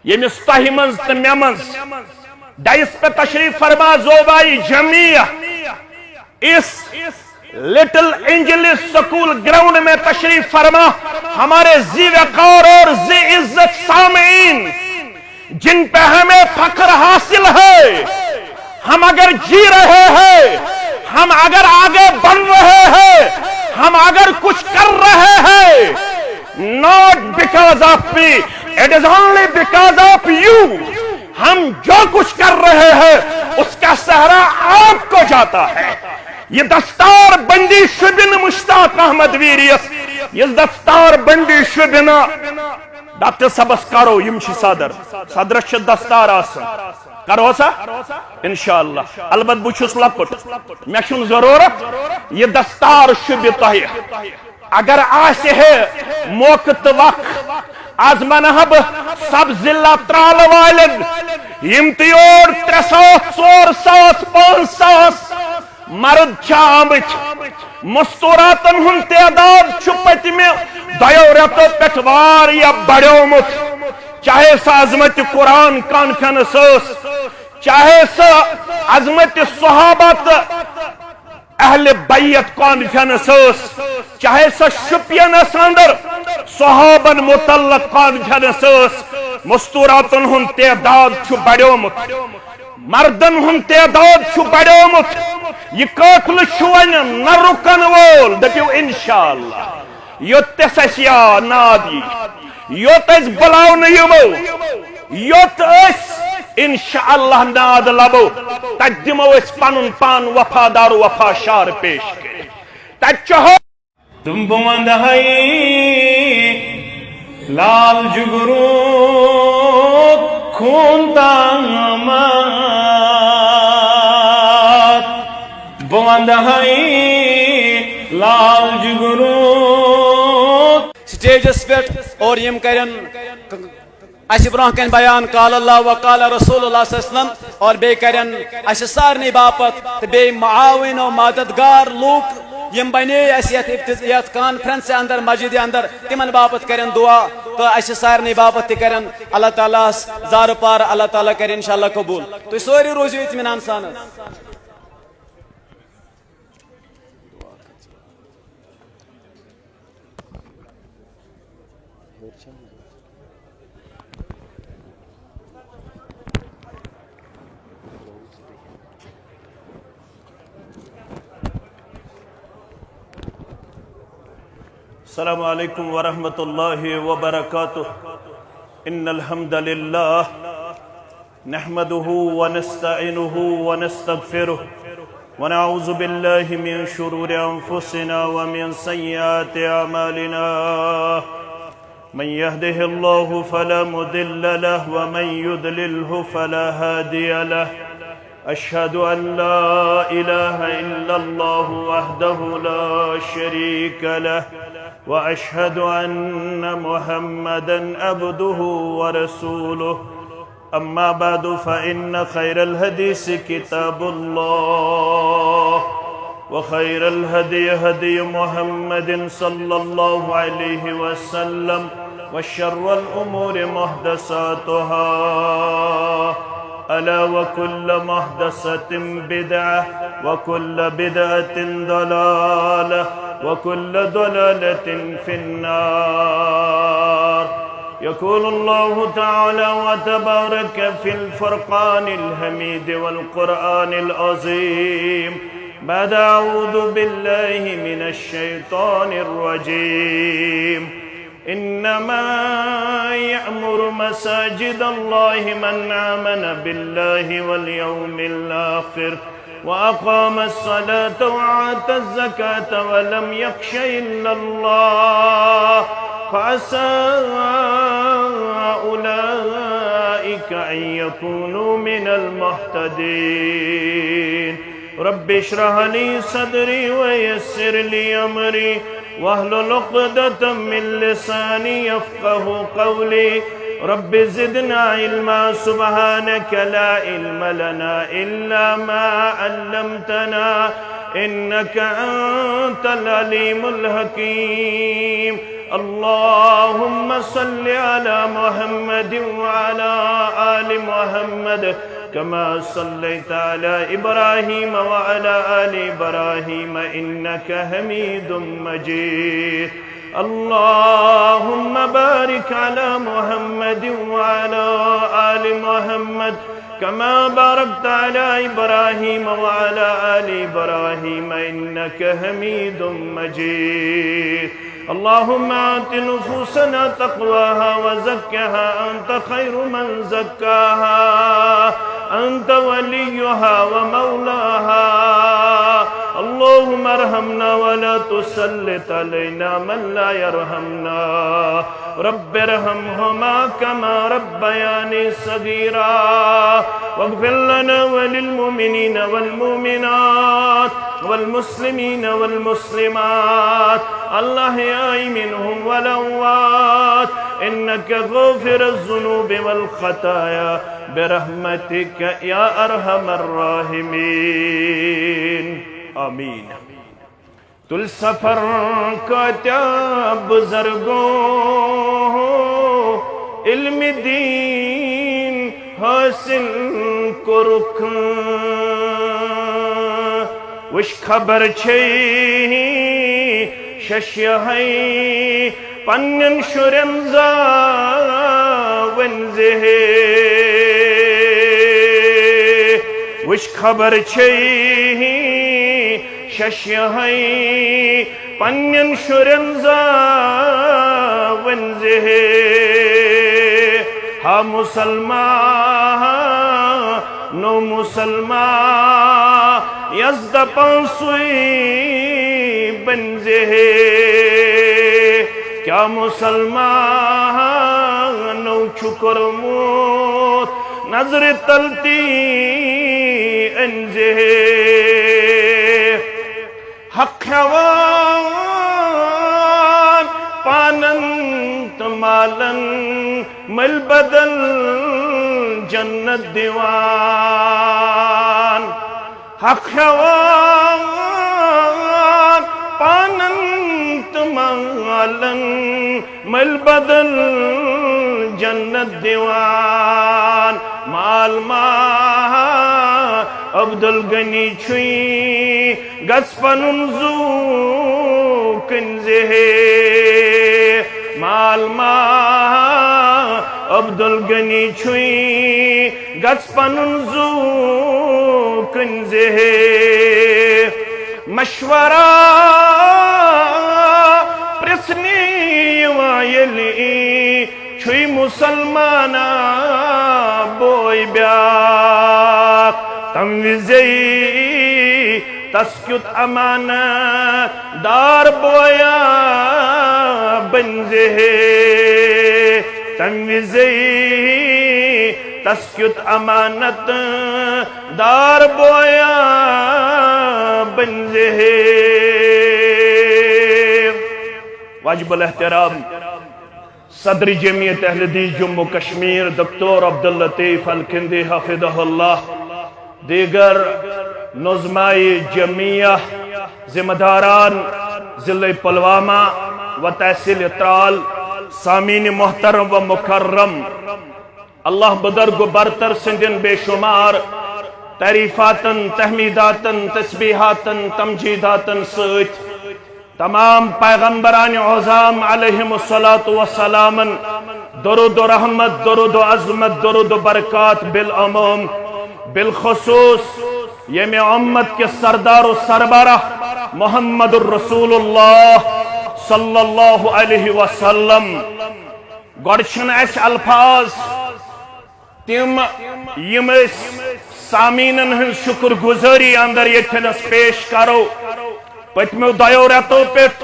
یمس تہ منز تو مے منز ڈائس پہ تشریف فرما زوبائی جمعیہ us little Angeles school ground میں تشریف فرما ہمارے ذی وقار اور ذی عزت سامعین جن پہ ہمیں فخر حاصل ہے، ہم اگر جی رہے ہیں، ہم اگر آگے بڑھ رہے ہیں، ہم اگر کچھ کر رہے ہیں، not because of me, it is only because of you. ہم جو کچھ کر رہے ہیں اس کا سہرا آپ کو جاتا ہے. یہ دستار بندی شبن مشتاق احمد ویریس یہ دستار بندی شبن ڈاکٹر صبس کرو یمشی صدرس چھ دستار آسن کرو سا انشاءاللہ. البت بچھس لپٹ میں چھن ضرورت یہ دستار شب تہ اگر آسے ہے موقع وقت آز منہب سب ضلع ترال والن یم تیور 300 400 500 مرد چامت مستوراتن ہن تعداد چھپت میں دیو رتو پٹ واریا بڑیومت چاہے سا عظمت قرآن کانفرنس چاہے سا عظمت صحابت اہل بیت کانفرنس چاہے سا شپینس اندر صحابن متعلق کانفرنس مستوراتن ہن تعداد چھ بڑیومت مردن ہن تعداد چھ بڑیومت یہ قاتل چھوین نہ رکن وول دپیو انشاءاللہ یوت تس یا نادی یوت اس بلاو نیمو یوت اس انشاءاللہ ناد لبو تج دمو اس پانن پان وفادار وفا شار پیش کرے تج چہو تم بوند ہائی لال جگرو خون تامات بوند ہائی لال جگرو سٹیجس پہ اور یم کرن اس برہ کن بیان قال اللہ وقال رسول اللہ صلی اللہ علیہ وسلم اور بے کرن اس سارنی باپت تو بے معاون و مددگار لوگ یم بنے اس یت کانفرنس اندر مسجد اندر تمن باپت کرن دعا تو اس سارنی باپت تہ کرن اللہ تعالیٰ زار پار اللہ تعالیٰ کر انشاءاللہ قبول. تو سوری روزو اطمینان سان. السلام علیکم ورحمۃ اللہ وبرکاتہ. ان الحمد للہ نحمده ونستعینه ونستغفره ونعوذ باللہ من شرور انفسنا ومن سیئات اعمالنا من يهده الله فلا مضل له ومن يضلله فلا هادي له. أشهد أن لا إله إلا الله وحده لا شريك له وأشهد أن محمدا عبده ورسوله. أما بعد فإن خير الحديث كتاب الله وخير الهدي هدي محمد صلى الله عليه وسلم وشر الأمور محدثاتها ألا وكل محدثة بدعة وكل بدعة ضلالة وكل ضلالة في النار. يقول الله تعالى وتبارك في الفرقان الحميد والقرآن العظيم بعد أعوذ بالله من الشيطان الرجيم. إنما يأمر مساجد الله من آمن بالله واليوم الآخر وأقام الصلاة وآتى الزكاة ولم يخش إلا الله فعسى أولئك أن يكونوا من المهتدين. رب اشرح لي صدري ويسر لي أمري واحلل عقدة من لساني يفقه قولي. رب زدنا علما سبحانك لا علم لنا إلا ما علمتنا إنك أنت العليم الحكيم. اللهم صل على محمد وعلى آل محمد كما صليت على إبراهيم وعلى آل إبراهيم إنك حميد مجيد اللهم بارك على محمد وعلى آل محمد كما باركت على إبراهيم وعلى آل إبراهيم إنك حميد مجيد اللهم آت نفوسنا تقواها وزكها أنت خير من زكاها أنت وليها ومولاها اللهم ارحمنا ولا تسلط علينا من لا يرحمنا رب ارحمهما كما ربياني صغيرا واغفر لنا وللمؤمنين والمؤمنات والمسلمين والمسلمات الأحياء منهم والأموات إنك غافر الذنوب والخطايا برحمتك يا أرحم الراحمين آمین تل سفر کا تیا بزرگوں علم دین حاصل کو رخ وش خبر چھئی ششیہی پنن شرم زاونزہ وش خبر چھئی ششیہی پنن شرم زاونزہ ہا مسلمان نو مسلمان یزد پانسوئی بنزہ کیا مسلمان نو چکر موت نظر تلتی انزہ حق حوان پاننت مالن مل بدل جنت دیوان حق حوان پاننت مالن مل بدل جنت دیوان مال عبدالغنی چھوئی گس پنن زو کنزہ مال عبدالغنی چھوئی گس پنن زو کنزہ مشورہ پرسنی وائلی چھوئی مسلمانا بوئی بیاک تمویزی تسکیت امانت دار بویا بنزہ تمویزی تسکیت امانت دار بویا بنزہ واجب الاحترام صدر جمعیت اہل حدیث جموں کشمیر دکتور عبداللطیف الکندی حفظہ اللہ دیگر نظمائی جمعیہ ذمہ داران ضلع پلوامہ و تحصیل ترال سامعین محترم و مکرم اللہ بزرگ و برتر سندن بے شمار تعریفاتن تحمیداتن تسبیحاتن تمجیداتن سۭتۍ تمام پیغمبران عظام علیہم الصلاة والسلام درود و رحمت درود و عظمت درود و برکات بالعموم بالخصوص یمی امت کے سردار و سربراہ محمد الرسول اللہ صلی اللہ علیہ وسلم گوڑچن ایس الفاظ تم یم سامینن ہن شکر گزاری اندر یتنس پیش کرو پتمیو دیو ریتو پیٹ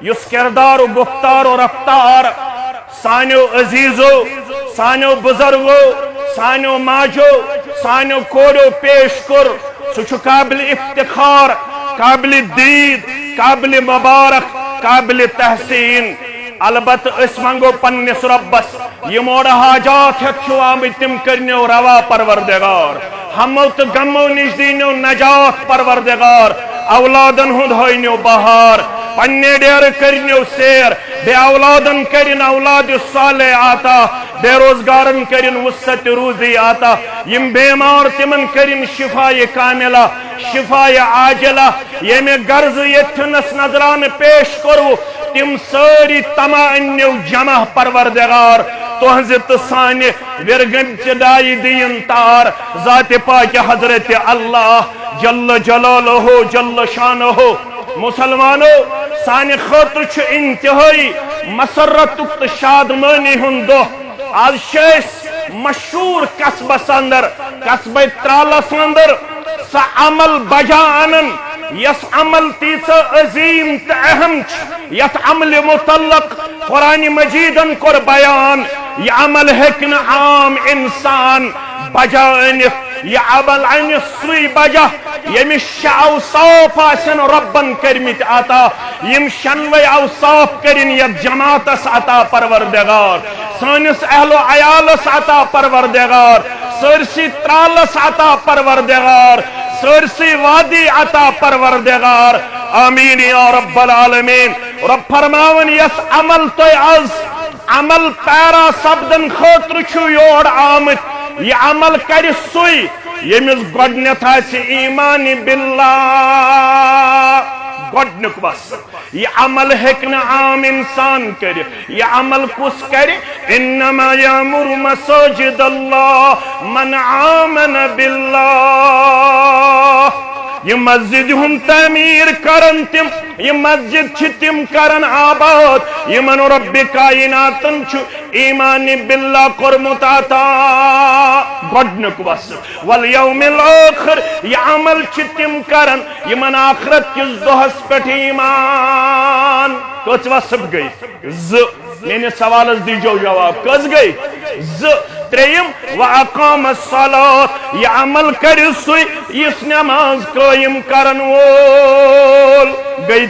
یس کردار و گفتار و رفتار سانیو عزیزو سانیو بزرگو سانیو ماجو سانیو کوڑو پیش کر سوچو قابل افتخار قابل دید قابل مبارک قابل تحسین البت اس منگو پنس ربس یہ موڑ حاجات ہے چھو آمد تم کرنیو روا پروردگار ہمو تو غمو نش دینیو نجات پروردگار اولادن ہند ہوئینیو بہار پننے ڈیر کرنیو سیر بے اولادن کرن اولاد صالح عطا بے روزگارن کرن وسط روزی عطا یم بیمار تمن کرن شفاء کاملہ شفاء عاجلہ یمی غرض یتھنس نظران پیش کرو تم ساری تما انیو جمع پروردگار تہذ تو سانہ ورگن چدائی دین تار ذات پاک حضرت اللہ جل جلالہ جل شانہ مسلمانو سانہ خاطر چھ انتہائی مسرت تو شادمانی ہن دو آج شیس مشہور قصبس اندر قصبہ ترالس اندر سا عمل بجا انن یس عمل تیس عظیم تا اہم یت عمل متعلق قرآن مجیدن کر بیان یہ عمل ہکن عام انسان بجا انف یہ عمل انف سوی بجا یمش اوصاف آسن ربن کرمت عطا یم شنوی اوصاف کرن یک جماعتس عطا پروردگار سانس اہل و عیالس عطا پروردگار سرسی ترالس عطا پروردگار سرسی وادی عطا پروردگار آمین یا رب العالمین رب فرماون یس عمل تو از عمل پیرا سبدن خاطر چھو یور آمد یہ عمل کر سوئی یمس گۄڈنیتھ آسہِ ایمان باللہ گۄڈنیُک بس یہ عمل ہیکن عام انسان کر یہ عمل کس کر انما یامر مساجد اللہ من آمن باللہ یہ مسجد ہم تعمیر کرن تم یہ مسجد چھ تم کرن آباد یہ من رب کائناتن چھو ایمان باللہ قرمت عطا گۄڈنیُک بس والیوم الاخر یہ عمل چھ تم کرن یہ من آخرت کس دہس پٹ ایمان کچھ وصف گئی میں سوالس دیجو جواب کس گئی تریم وَأَقَامَ الصَّلَاةِ یہ عمل کر سوئی اس نماز قائم کرن وول گئی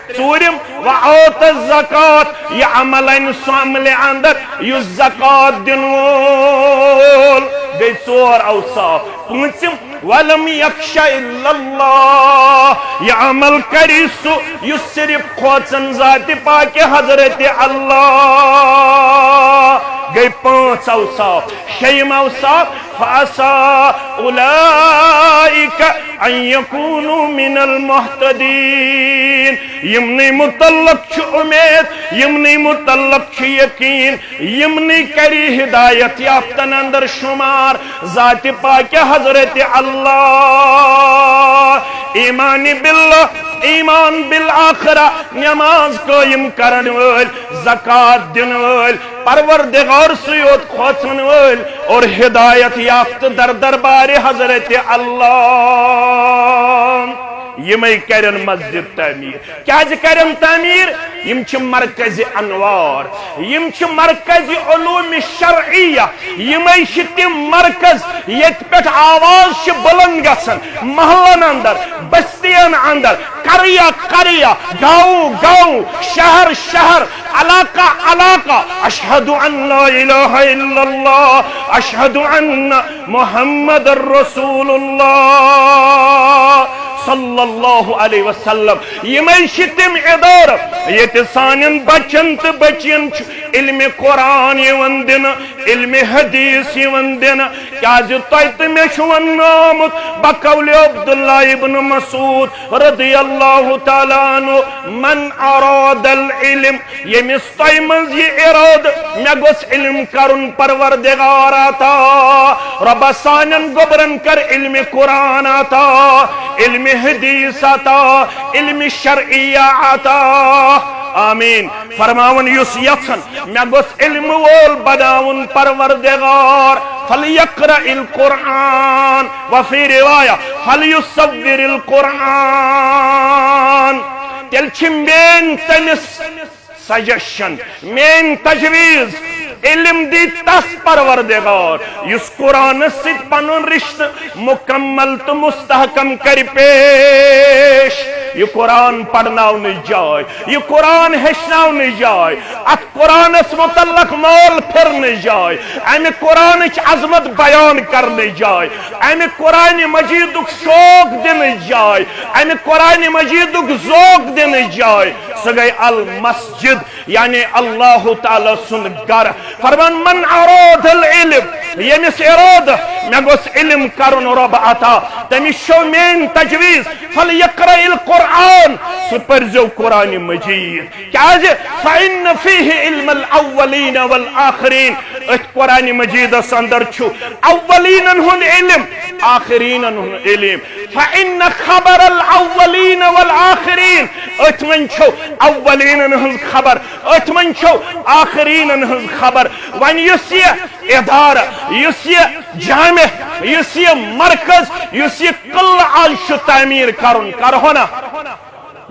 ژوٗرِم وَآتَ الزَّکَاةَ یہ عمل ان سو عمل اندر یُس زکات دن وول گئی ژور اوصاف پٲنٛژِم وَلَمْ يَخْشَ إِلَّا اللَّهِ یہ عمل کری سو یُس صرف کھوژن ذات پاک حضرت اللہ گئی 5 اوصاف شیم اوصاف فَعَسَىٰ أُولَٰئِكَ أَن يَكُونُوا مِنَ الْمُحْتَدِينَ یمنی متعلق چھ امید یمنی متعلق چھ یقین یمنی کری ہدایت یافتن اندر شمار ذات پاک حضرت اللہ ایمان باللہ ایمان بالآخرہ نماز قائم کرن وال زکات دن وال پروردگار سیوت کھوچن وال اور ہدایت یافت در دربار حضرت اللہ یمی کرن مسجد تعمیر کیا کرن تعمیر یم چھ مرکز انوار یم چھ مرکز علوم شرعیہ یمی چھ تم مرکز یت پٹ آواز چھ بلند گژھن محلن اندر بستین اندر قریہ قریہ گاؤں گاؤں شہر شہر علاقہ علاقہ اشہد ان لا الہ الا اللہ اشہد ان محمد الرسول اللہ صلی اللہ علیہ وسلم یمی شتم ادار یہ سانن بچن تو بچین علم قرآن یون دن علم حدیث یون دن کیا جو تیت میں شون نامت بقول عبداللہ ابن مسعود رضی اللہ تعالیٰ عنہ من اراد العلم یہ مستیمز یہ اراد میں گوس علم کرن پروردگار آتا رب سانن گبرن کر علم قرآن آتا علم حدیث آتا علم شرعیہ آتا آمین فرماون یس یتھن میں گوس علم وول بناون پروردگار فلیقرأ القرآن وفی روایہ فلیصور القرآن تیل چھ مین تمس سجشن مین تجویز علم دی تس پروردگار یس قرآن ست پنن رشت مکمل تو مستحکم کر پیش یہ قرآن پڑھناؤن جائے، یہ قرآن ہشناؤن جائے، ات قرآن اس متعلق مول پھرن جائے، امی قرآن عظمت بیان کرنے جائے، امی قرآن مجید شوق دن جائے، امی قرآن مجید ذوق دن جائے، سگئی المسجد یعنی اللہ تعالی سن گر. فرمان من اراد العلم، یمس اراد میں گوس علم کرن رب عطا، تمس شو مین تجویز فلیقرأ القرآن، سپرزو قرآن مجید. کیازِ فإن فیہ علم الاولین والآخرین، ات قرآن مجید اندر چھو اولین ہن علم آخرین ہن علم. فإن خبر الاولین والآخرین، ات من چھو اولین ہن خبر، ات من چھو آخرین ہن خبر. ون یس یہ ادارہ، یس یہ جامع، یس یہ مرکز، یس یہ قلعہ آج تعمیر کرن کرہونا،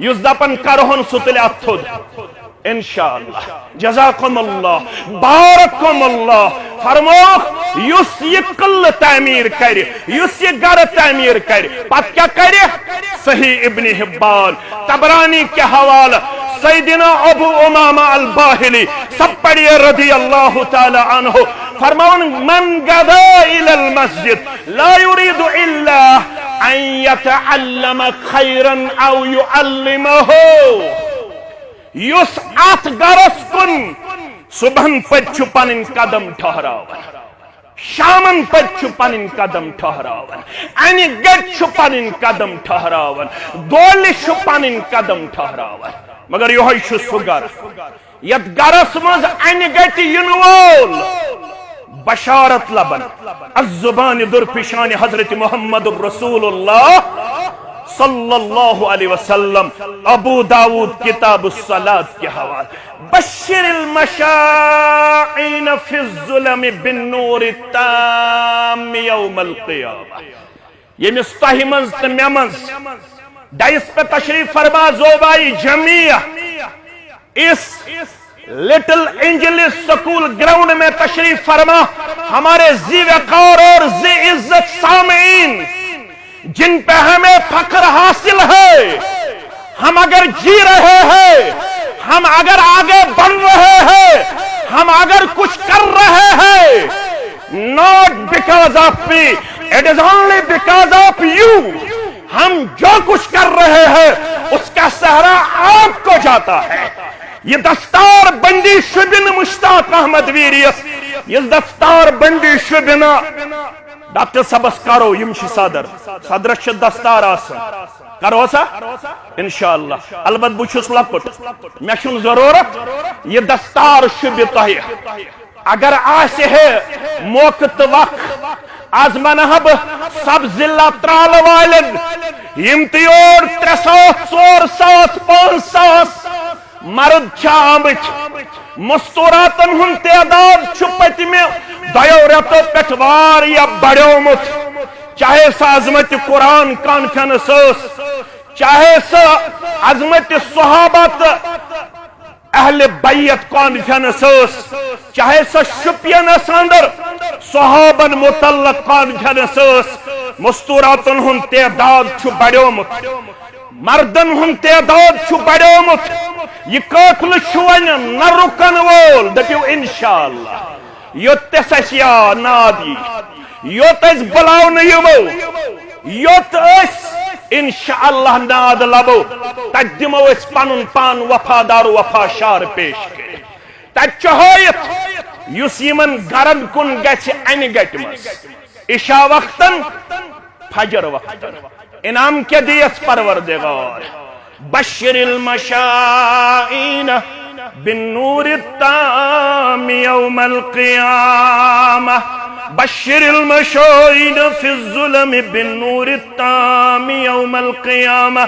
یس دپن کرہون ستل اتھد انشاءاللہ. جزاکم اللہ، بارکم اللہ. فرموخ یس یہ قلعہ تعمیر کر، یس یہ گر تعمیر کر، پت کیا کرے؟ صحیح ابن حبان طبرانی کے حوالہ سیدنا ابو امامہ الباہلی سب پڑھئے رضی اللہ تعالی عنہ، فرمون من غدا الى المسجد لا يريد الا ان يتعلم خيرا او يعلمه. یس ات گرس کن صبحن پچ پنن قدم ٹھہراون، شامن پچ پنن قدم ٹھہراون، انہ گٹ پنن قدم ٹھہراون، دول پنن قدم ٹھہراون. مگر یہ سہ گر یت گرس مز انہ گٹ ین وول بشارت لبن الزبان درپشان حضرت محمد رسول اللہ صلی اللہ علیہ وسلم. ابو داود کتاب الصلاة کے حوالہ بشر المشاعین فی الظلم بالنور التام یوم القیامہ. یہ مستحی منز تمہ منز ڈائس پہ تشریف فرما زوبائی جمعیہ us little angels school ground میں تشریف فرما. ہمارے ذی وقار اور ذی عزت سامعین جن پہ ہمیں فخر حاصل ہے، ہم اگر جی رہے ہیں، ہم اگر آگے بڑھ رہے ہیں، ہم اگر کچھ کر رہے ہیں، not because of me, it is only because of you. ہم جو کچھ کر رہے ہیں اس کا سہرا آپ کو جاتا ہے. یہ دستار بندی شبن مشتاق احمد ویریس، یہ دستار بندی شبنا ڈاکٹر صبس کرو یمشی صدرس چھ دستار آسن کرو سا انشاءاللہ. البت بچھس لکٹ میں چھن ضرورت یہ دستار شب تہی اگر آسے ہے موقع تو وقت آز منہب سب ضلع ترال والن یمتیور 300 400 500 مرد چھامچ مستوراتن ہن تعداد چھپت میں دیو رتو پٹوار یا بڑیومت. چاہے سا عظمت قرآن کانفرنس اس، چاہے سا عظمت صحابت اہل بیت کانفرنس اس، چاہے سا شپین اندر صحابن متعلق کانفرنس اس، مستوراتن ہن تعداد چھ بڑیومت، مردن ہن تعداد چھ بڑیومت. یہ قاتل چھوین نہ رکن وول دپیو انشاءاللہ یوت سسیا نادی یوت اس بلاو نیمو یوت اس انشاءاللہ ناد لبو تجدمو اس پانن پان وفادار وفاشار پیش کرے. تج چہویت یس یمن گرن کن گچ این گٹ مس عشاء وقتن فجر وقتن انعام کے دیس پروردگار. بشر المشائین بالنور التام یوم القیامہ، بشر المشائین فی الظلم بالنور التام یوم القیامہ.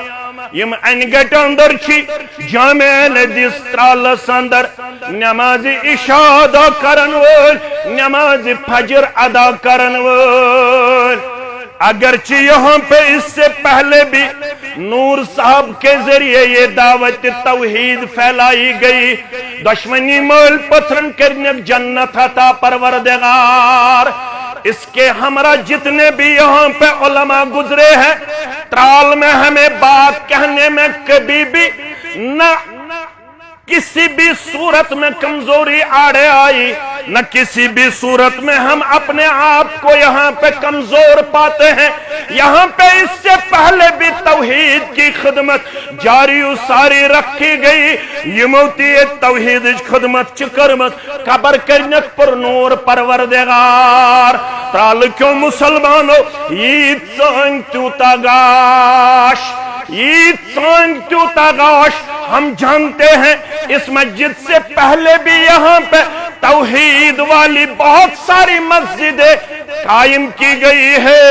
یم انگٹ اندر چھی جامع ندیس ترالس اندر نماز عشاء ادا کرن وول، نماز فجر ادا کرن وول. اگرچہ یہاں پہ اس سے پہلے بھی نور صاحب کے ذریعے یہ دعوت توحید پھیلائی گئی. دشمنی مول پتھرن کرنے جنت عطا پروردگار. اس کے ہمراہ جتنے بھی یہاں پہ علماء گزرے ہیں چترال میں ہمیں بات کہنے میں کبھی بھی نہ کسی بھی صورت میں کمزوری آڑے آئی، نہ کسی بھی صورت میں ہم اپنے آپ کو یہاں پہ کمزور پاتے ہیں۔ یہاں پہ اس سے پہلے بھی توحید کی خدمت جاری و ساری رکھی گئی۔ یہ موتی توحید خدمت چکرمت قبر کرنک پر نور پروردگار ترال کیوں مسلمانوں یہ سانگ تیوتا گاش، یہ سانگ تیوتا گاش۔ ہم جانتے ہیں اس مسجد سے پہلے بھی یہاں پہ توحید والی بہت ساری مسجدیں قائم کی گئی ہے،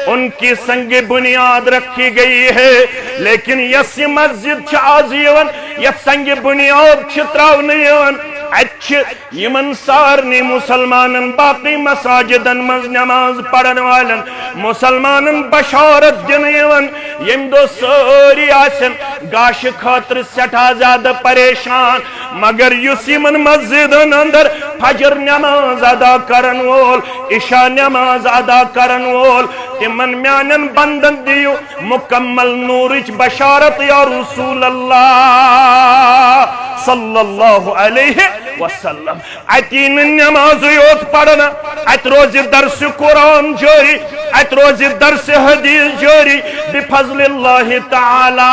ان کی سنگ بنیاد رکھی گئی ہے، لیکن یس مسجد چھازیون یہ سنگ بنیاد چھتراونیون اچھ یمن سارنی مسلمانن باقی مساجدن مز نماز پڑھن والن مسلمانن بشارت دنیون یم دو ساری آسن گاش خاطر سٹھا زیادہ پریشان، مگر یس یمن مسجدن اندر فجر نماز ادا کرن وول، عشاء نماز ادا کرن وول، تمن میانن بندن دیو مکمل نورچ بشارت یا رسول اللہ صلی اللہ علیہ وسلم۔ اتین نماز یوت پڑھنا، ات روز درس قرآن جاری، ات روز درس حدیث جاری بفضل اللہ تعالی۔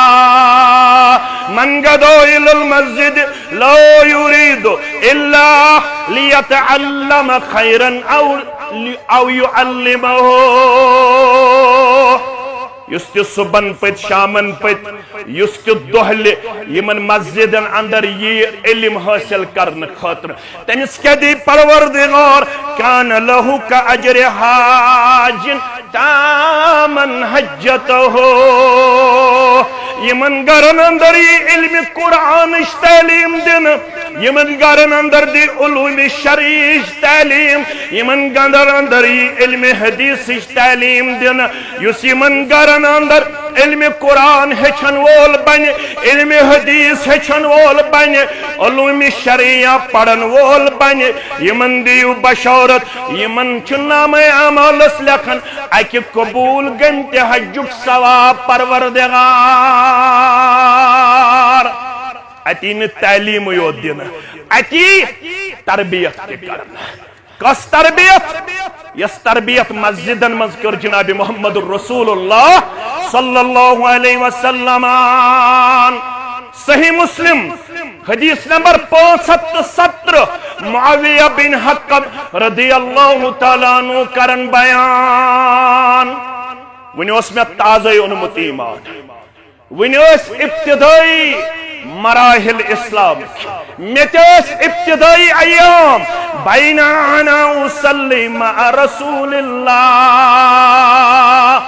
من غدو الى المسجد لا يريد الا ليتعلم خيرا او يعلمه۔ یستی صبح پت شامن پت یستی دہلی یمن مسجدن اندر یہ علم حاصل کرنے خاطر تمس کیا دی پروردگار کان لہو کا اجر حاج تامن حجتہو۔ یمن گرن اندر یہ علم قرآن تعلیم دن، یمن گرن اندر دی علوم شریعش تعلیم، یمن گرن اندر یہ علم حدیث تعلیم دن، یس یمن گرن اندر علم قرآن ہچن وول بن، علم حدیث ہچن وول بن، علوم شریعہ پڑھن وول بن، یمن دیو بشارت یمن چنام اعمالس لکھن اکی قبول گنت حجک ثواب پروردگار۔ اتی تعلیم یود دینا، اتی تربیت کرنا۔ کس تربیت؟ یس تربیت مسجدن مذکر جناب محمد الرسول اللہ صلی اللہ علیہ وسلم۔ صحیح مسلم حدیث نمبر 570 معاویہ بن حکم رضی اللہ تعالیٰ عنہ کرن بیان۔ ونی اس میں تازہ انمت ایمان، ونی اس ابتدائی مراحل اسلام، میتیس ابتدائی ایام بین انا اصلی مع رسول اللہ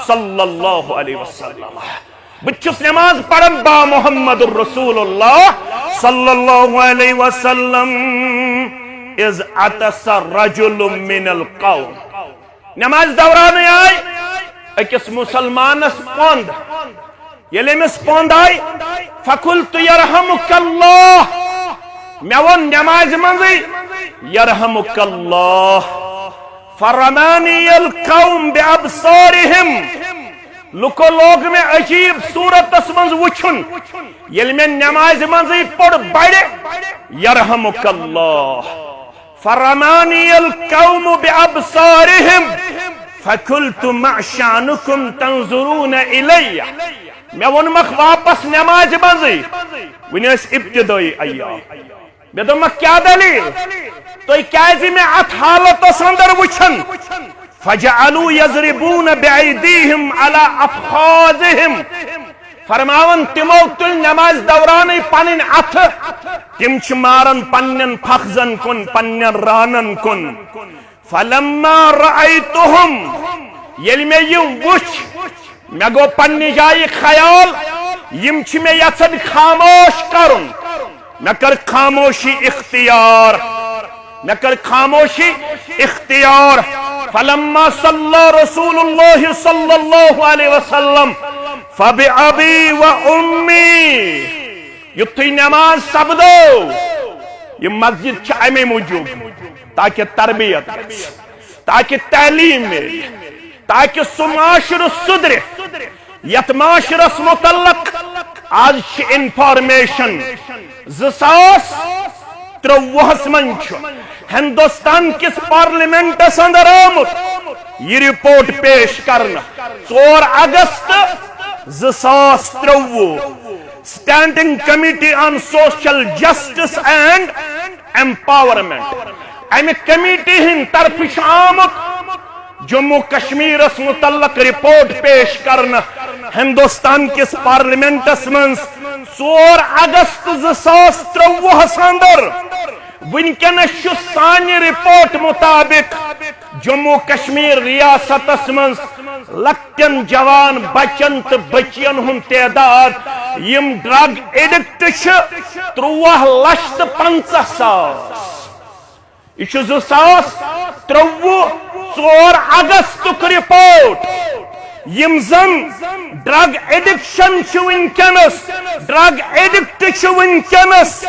صلی اللہ علیہ وسلم۔ بچس نماز پڑھن با محمد الرسول اللہ صلی اللہ علیہ وسلم اذ عطس رجل من القوم۔ نماز دورانے آئی اکس مسلمانس پوند، یلی مس پوند آئی فقلت یرحمک اللہ، میں ون نماز منزی یرحمک اللہ، فرمانی القوم بابصارہم۔ لکو لوگ میں عجیب صورت اسمنز وچھن، یل میں نماز منزی پڑھ بڑے یرحمک اللہ، فرمانی القوم بابصارہم فقلت ما شانکم تنظرون الی۔ میں ون مخ واپس نماز منزی ونی اس ابتدائی ایام، میں دو مخ کیا دلیل تو کیازی میں ات حالت سندر وچھن۔ فجعلوا یضربون بعیدیہم علی افخاذہم، فرماون تمو تل نماز دورانی پنن ات تم چھ مارن پنن پخزن کن پنن رانن کن۔ فلما رأیتہم، یل میں یم وچھ میں گو پنی جائی خیال یم چھ میں یسن خاموش کرن، میں کر خاموشی اختیار، میں کر خاموشی اختیار۔ فلما صلی رسول اللہ صلی اللہ علیہ وسلم فبأبی و امی، یتھی نماز سبدو یہ مسجد چھ امی موجود تاکہ تربیت، تاکہ تعلیم میں، تاکہ سماشر صدر، یت معاشرس متعلق آج انفارمیشن 2023 من ہندوستان کس پارلیمنٹس اندر آمت یہ رپورٹ پیش کرنا 4 اگست 2023 standing committee on social justice and empowerment امہ کمیٹی ہند طرف آمت جموں کشمیر متعلق رپورٹ پیش کرنا ہندوستان کس پارلیمنٹس من 4 اگست 2023 اندر ونکس سانہ رپورٹ مطابق جموں کشمیر ریاست من لکٹن جوان بچن تو بچین ہن تعداد یم ڈرگ ایڈکٹ 3,50,000 یہ 2023 4 اگست رپورٹ یم زن ڈرگ ایڈکشن ونکس ڈرگ ایڈکٹ ونکس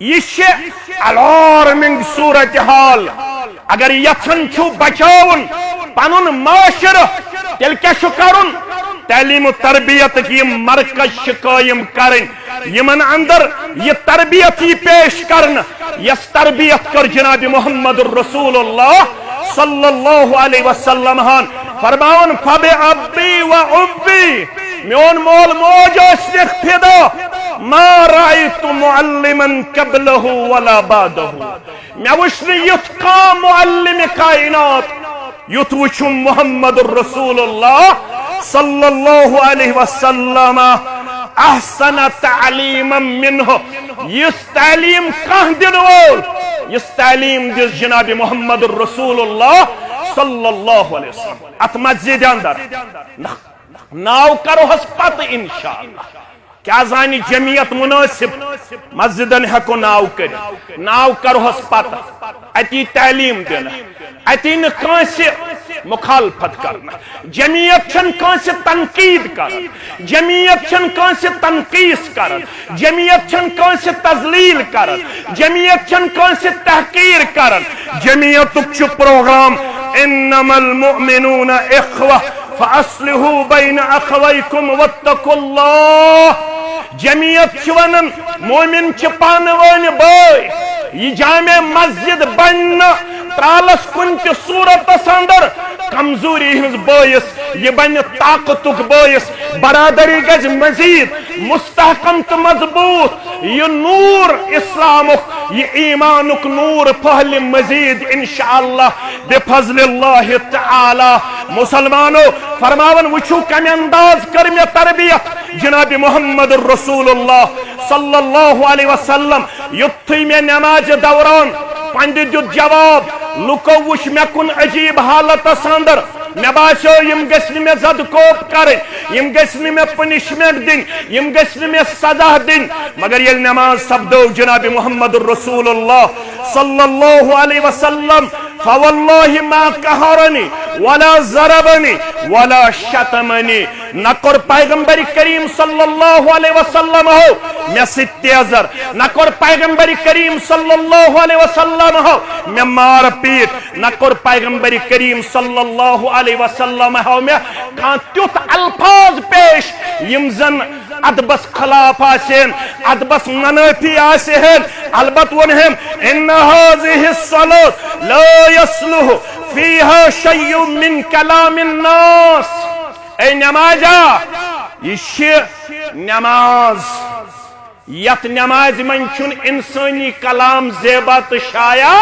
یہ الارمنگ صورتحال اگر یژھان چھو بچاون پنن معاشرہ تیل کیا کرن تعلیم و تربیت کی مرکز قائم کرن یمن اندر یہ تربیت ہی پیش کرنا یس تربیت کر جناب محمد الرسول اللہ صلی اللہ علیہ وسلم فرماون فبأبی و امی میون مول موج اسنک فدا ما رأیت معلما قبلہ ولا بعدہ میں وچھن یت کان معلم کائنات یت وچھم محمد الرسول اللہ صلی اللہ علیہ وسلم احسن تعلیما منہ یس تعلیم کان دن وول یس تعلیم دس جناب محمد الرسول اللہ صلی اللہ علیہ وسلم ات مسجد اندر ناو کرو ہس پتہ انشاءاللہ کیا زانی جمعیت مناسب مسجدن ہکو ناو کر ناو کرو ہس پتہ اتی تعلیم دینا اتی نکانسی مخالفت کرنا جمعیت چھن کانسی تنقید کرن جمعیت چھن کانسی تنقیس کرن جمعیت چھن کانسی تذلیل کرن جمعیت چھن کانسی تحقیر کرن جمعیت چھ پروگرام انما المؤمنون اخوہ فاصلحوا بین اخویکم واتقوا اللہ جمعیت چھونن مومن چھ پانوان بائی یہ جامع مسجد بننا ترالس کنچ صورت اندر کمزوری ہنز باعث یہ بن طاقتک باعث برادری گز مزید مستحکم تو مضبوط یہ نور اسلامک یہ ایمانک نور پہل مزید انشاءاللہ بفضل اللہ تعالی مسلمانو فرماون وچھو کمی انداز کر میں تربیت جناب محمد الرسول اللہ صلی اللہ علیہ وسلم یتھی میں نماز دوران پندت دیت جواب لکو وش میں کن عجیب حالت اندر میں باسو یم گسن میں زد کوپ کرے یم گسن میں پنشمنٹ دن یم گسن میں سزا دن مگر یہ نماز سبدو جناب محمد الرسول اللہ صلی اللہ علیہ وسلم فواللہ ما قہرنی ولا ضربنی ولا شتمنی نکر پیغمبر کریم صلی اللہ علیہ وسلم ہو میں ستیزر نکر پیغمبر کریم صلی اللہ علیہ وسلم ہو میں مار پیٹ نکر پیغمبر کریم صلی اللہ علیہ وسلم ہو میں کان تیوت الفاظ پیش یمزن ادبس خلاف آسین ادبس منافی آسین البت ونہم ان هذه الصلاة لا يصلح فيها شيء من كلام الناس اے نمازا یہ نماز یت نماز من چھن انسانی کلام زیبات شایا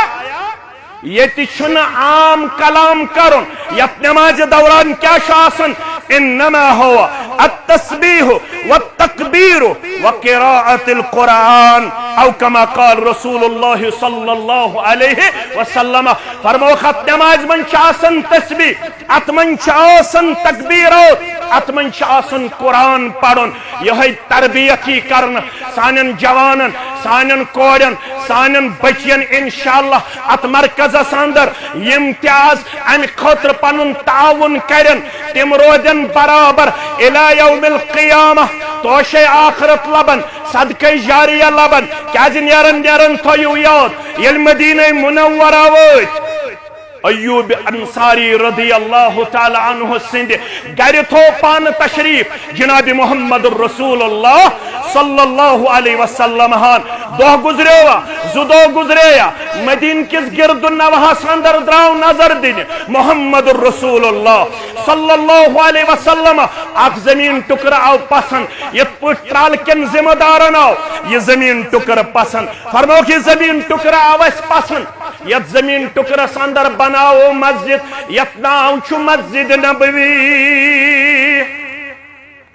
یہ چھن عام کلام کرن یت نماز دوران کیا شاسن انما هو التسبیح والتکبیر وقراءة القرآن او کما قال رسول اللہ صلی اللہ علیہ وسلم فرمو خط نماز من چاسن تسبیح ات من چاسن تکبیرات ات من چاسن قرآن پڑھن یہ تربیتی کرن سانن جوانن سانن کورن سانن بچین انشاءاللہ ات مرکز اندر امتیاز ام خطر پنن تعاون کرن تم رودن برابر الى یوم القیامہ توشے آخرت لبن صدقہ جاریہ لبن کیا نیرن نیرن تھویو یاد یل مدینہ منورہ ویت ایوب انصاری رضی اللہ تعالی عنہ سند گر تھو پان تشریف جناب محمد الرسول اللہ صلی اللہ علیہ وسلم ہان دہ گزریوا زدو گزریا مدین کس گرد نوہس اندر دراو نظر دن محمد الرسول اللہ صلی اللہ علیہ وسلم اک زمین ٹکر آو پسند یہ پٹرال کن ذمہ دارن آو یہ زمین ٹکر پسند فرمو کہ زمین ٹکر آو اس پسند یہ زمین ٹکر اندر بناو مسجد یت ناو چھو مسجد نبوی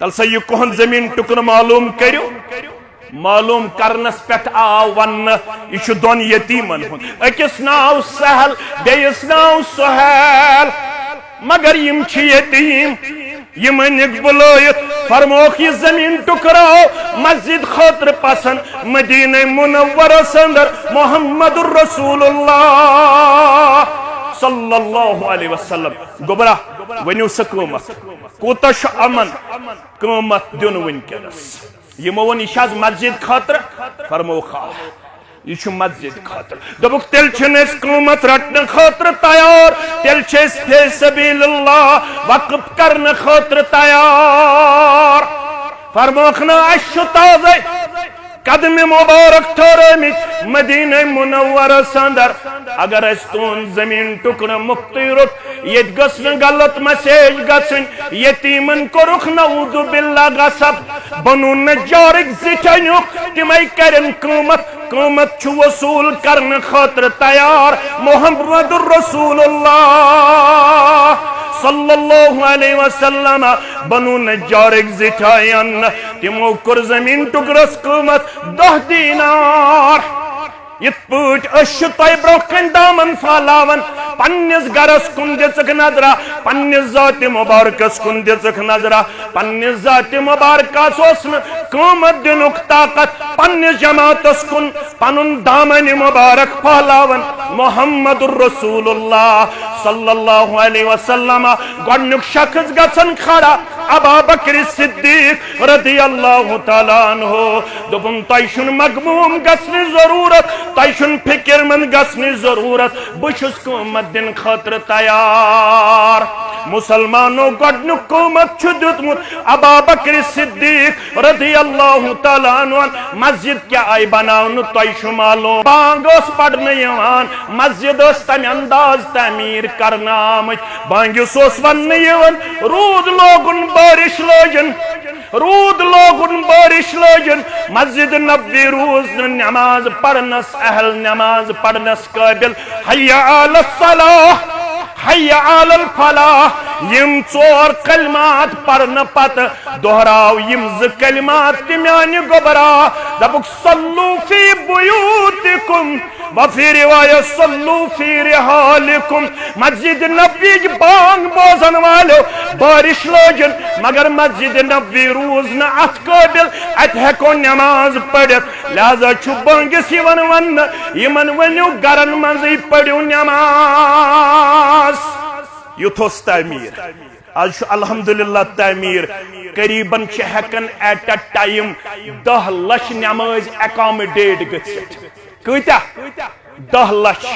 تل سے یہ کہن زمین ٹکر معلوم کرو معلوم کرنس پہ آو ون یہ دون یتیمن ہن اکس ناو سہل بیس ناو سہیل مگر یم چھ یتیم یمنک بلویت فرموک یہ زمین ٹکراو مسجد خاطر پسند مدینہ منور اندر محمد الرسول اللہ صلی اللہ علیہ وسلم گبرہ ونیو سکومت کوتش امن قومت دن ونکنس یمو ون یہ مسجد خاطر فرمو خواہ یہ مسجد خاطر دبک تیل چھنس قومت رٹن خاطر تیار تیل چھس فی سبیل اللہ وقف کرن خاطر تیار فرموکنا اشو تازے قدم مبارک تھورمت مدینہ منور اندر اگر اس تون زمین ٹکر مفتی رک یہ گسن غلط مسیج گسن یتیمن کو رخ نعوذ باللہ غصب بنو نجارک زٹنیک تمہیں کرن قومت چھو وصول کرن خاطر تیار محمد الرسول اللہ صلی اللہ علیہ وسلم بنو نجارک زٹائین تمو کر زمین ٹکرس قومت 10 دینار یت پوٹ اشو توی بروکن دامن فالاون پنیس گرس کن دزک نظرہ پنیس ذات مبارکس کن دزک نظرہ پنیس ذات مبارکس اسن قومت دنک طاقت پنیس جماعتس کن پنن دامن مبارک فالاون محمد الرسول اللہ صلی اللہ علیہ وسلم گونک شخص گسن کھڑا ابا بکر صدیق رضی اللہ تعالیٰ عنہ دبن تیشن مغموم گسن ضرورت تیشن فکر مند گسن ضرورت بشس قومت دن خاطر تیار مسلمانوں گونک قومت چھدتمت ابا بکر صدیق رضی اللہ تعالیٰ عنہ مسجد کیا آئی بناون تیشن معلوم بانگ اس پڑھنے یوان مسجد اس تم انداز تعمیر کرنا آمد بانگ سوس ون یوان رود لوگن بارش لوجن رود لوگن بارش لوجن مسجد نبوی روز نماز پڑھنس اہل نماز پڑھنس قابل حی علی الصلاح حی علی الفلاح یم ژور کلمات پڑھن پت دہراو یم ز کلمات تمیانی گبرا دبک صلو فی بیوتکم وفی روایت صلو فی رحالکم مسجد نبوی بانگ بوزن والو بارش لوجن مگر مسجد نبوی روز نہ ات قابل ات ہیکو نماز پڑھت لہذا چھو بانگس یون ون یمن ونیو گرن منزی پڑھو نماز یوتھوس تعمیر آج الحمدللہ تعمیر قریباً ہیکن ایٹ اے ٹائم 10 لچھ نماز اکامڈیٹ گژھت کۭتیاہ 10 لچھ